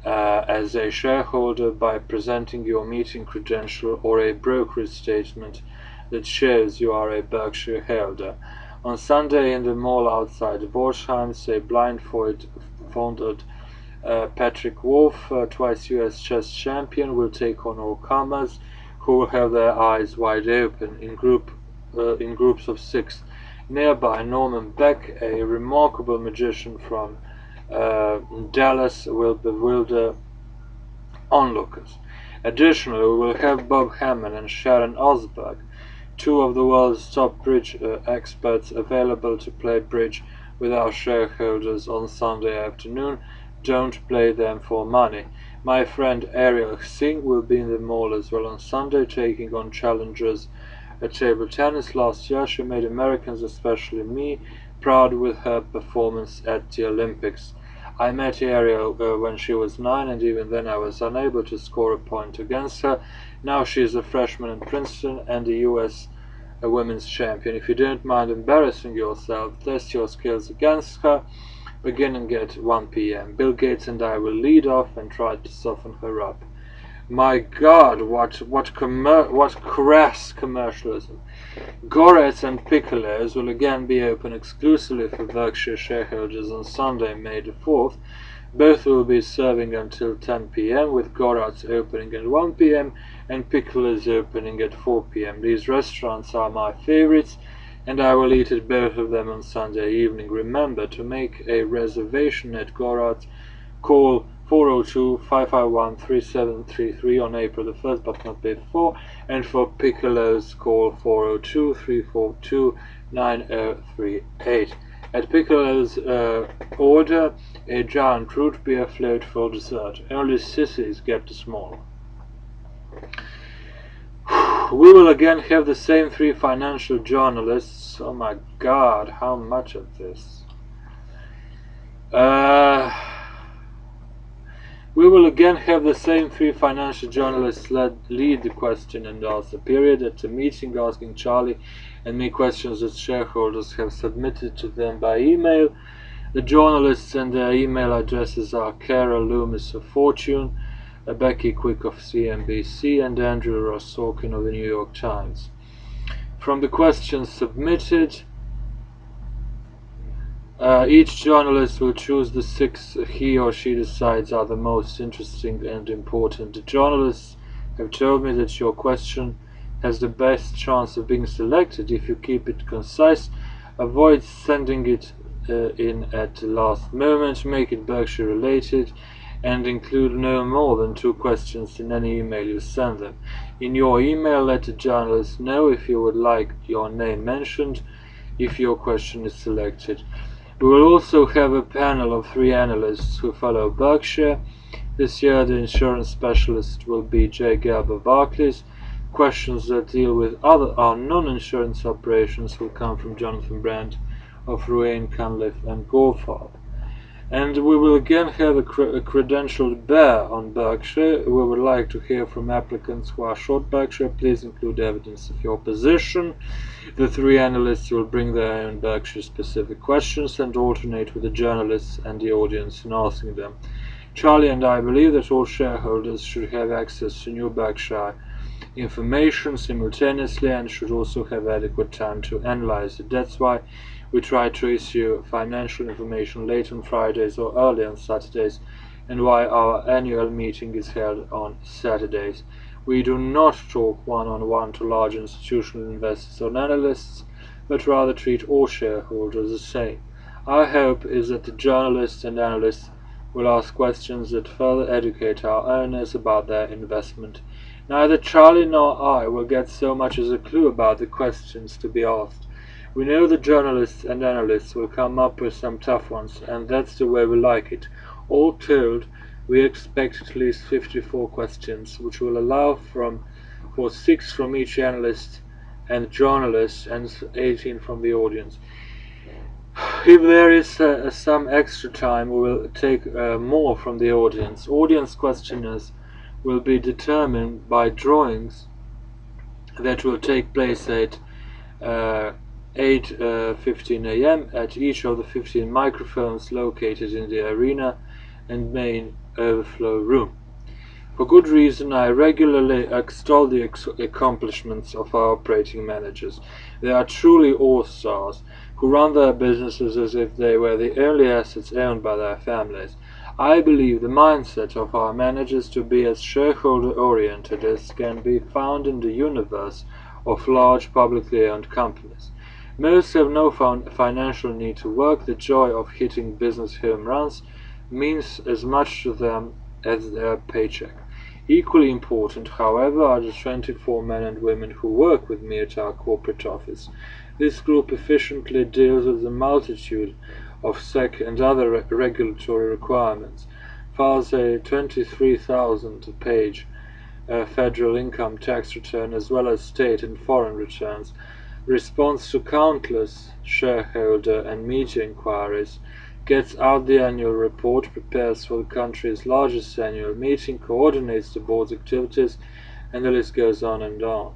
as a shareholder by presenting your meeting credential or a brokerage statement that shows you are a Berkshire holder. On Sunday, in the mall outside Borsheim's, a blindfolded Patrick Wolf, twice US chess champion, will take on all comers who will have their eyes wide open in groups of 6. Nearby, Norman Beck, a remarkable magician from Dallas, will bewilder onlookers. Additionally, we will have Bob Hammond and Sharon Osberg, two of the world's top bridge experts, available to play bridge with our shareholders on Sunday afternoon. Don't play them for money. My friend Ariel Singh will be in the mall as well on Sunday, taking on challengers at table tennis. Last year, she made Americans, especially me, proud with her performance at the Olympics. I met Ariel when she was 9, and even then I was unable to score a point against her. Now she is a freshman in Princeton and the US women's champion. If you don't mind embarrassing yourself, test your skills against her, beginning at 1 p.m. Bill Gates and I will lead off and try to soften her up. My God, what crass commercialism. Goretz and Piccolo's will again be open exclusively for Berkshire shareholders on Sunday, May the 4th. Both will be serving until 10 p.m., with Goretz opening at 1 p.m. and Piccolo's opening at 4 p.m. These restaurants are my favorites, and I will eat at both of them on Sunday evening. Remember to make a reservation at Goretz. Call 402-551-3733 on April the 1st, but not before. And for Piccolo's, call 402-342-9038. At Piccolo's, order a giant root beer float for dessert. Only sissies get the small. We will again have the same 3 financial journalists. Oh my God, how much of this? We will again have the same 3 financial journalists lead the question and answer period at the meeting, asking Charlie and me questions that shareholders have submitted to them by email. The journalists and their email addresses are Carol Loomis of Fortune, Becky Quick of CNBC, and Andrew Ross Sorkin of the New York Times. From the questions submitted, each journalist will choose the 6 he or she decides are the most interesting and important. The journalists have told me that your question has the best chance of being selected if you keep it concise, avoid sending it in at the last moment, make it Berkshire related, and include no more than 2 questions in any email you send them. In your email, let the journalist know if you would like your name mentioned if your question is selected. We will also have a panel of 3 analysts who follow Berkshire. This year the insurance specialist will be J. Gerber Barclays. Questions that deal with our non-insurance operations will come from Jonathan Brand of Ruane, Cunliffe and Gorfarb. And we will again have a credentialed bear on Berkshire. We would like to hear from applicants who are short Berkshire. Please include evidence of your position. The 3 analysts will bring their own Berkshire-specific questions and alternate with the journalists and the audience in asking them. Charlie and I believe that all shareholders should have access to new Berkshire information simultaneously and should also have adequate time to analyze it. That's why we try to issue financial information late on Fridays or early on Saturdays, and why our annual meeting is held on Saturdays. We do not talk one-on-one to large institutional investors or analysts, but rather treat all shareholders the same. Our hope is that the journalists and analysts will ask questions that further educate our owners about their investment. Neither Charlie nor I will get so much as a clue about the questions to be asked. We know the journalists and analysts will come up with some tough ones, and that's the way we like it. All told, we expect at least 54 questions, which will allow for 6 from each analyst and journalist and 18 from the audience. If there is some extra time, we will take more from the audience. Audience questionnaires will be determined by drawings that will take place at 8:15 a.m. at each of the 15 microphones located in the arena and main overflow room. For good reason, I regularly extol the accomplishments of our operating managers. They are truly all-stars, who run their businesses as if they were the only assets owned by their families. I believe the mindset of our managers to be as shareholder-oriented as can be found in the universe of large publicly owned companies. Most have no financial need to work. The joy of hitting business home runs means as much to them as their paycheck. Equally important, however, are the 24 men and women who work with me at our corporate office. This group efficiently deals with a multitude of SEC and other regulatory requirements, files a 23,000-page federal income tax return as well as state and foreign returns, responds to countless shareholder and media inquiries, gets out the annual report, prepares for the country's largest annual meeting, coordinates the board's activities, and the list goes on and on.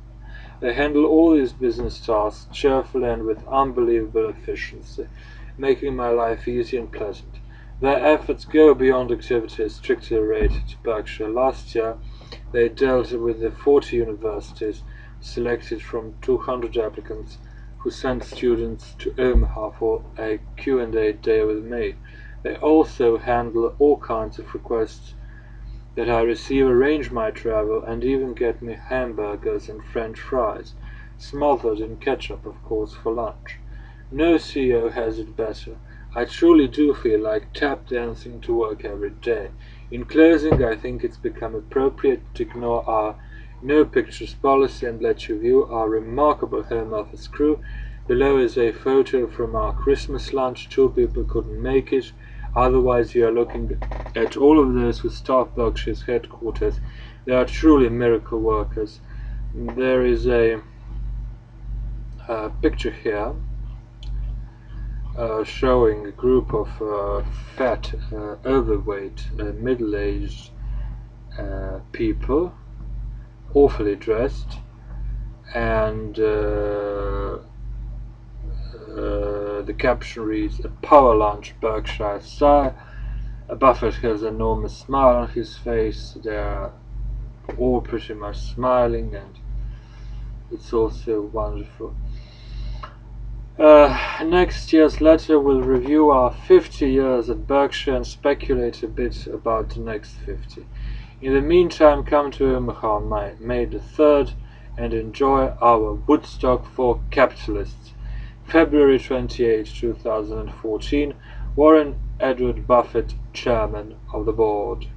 They handle all these business tasks cheerfully and with unbelievable efficiency, making my life easy and pleasant. Their efforts go beyond activities strictly related to Berkshire. Last year, they dealt with the 40 universities selected from 200 applicants who sent students to Omaha for a Q&A day with me. They also handle all kinds of requests that I receive, arrange my travel, and even get me hamburgers and French fries, smothered in ketchup, of course, for lunch. No CEO has it better. I truly do feel like tap dancing to work every day. In closing, I think it's become appropriate to ignore our no pictures policy and let you view our remarkable home office crew. Below is a photo from our Christmas lunch. 2 people couldn't make it. Otherwise, you are looking at all of those who staff Berkshire's headquarters. They are truly miracle workers. There is a picture here showing a group of fat, overweight, middle-aged people, awfully dressed, and the caption reads, "A power lunch, Berkshire style." Buffett has an enormous smile on his face. They are all pretty much smiling, and it's also wonderful. Next year's letter will review our 50 years at Berkshire and speculate a bit about the next 50. In the meantime, come to Omaha on May the 3rd and enjoy our Woodstock for capitalists. February 28, 2014. Warren Edward Buffett, Chairman of the Board.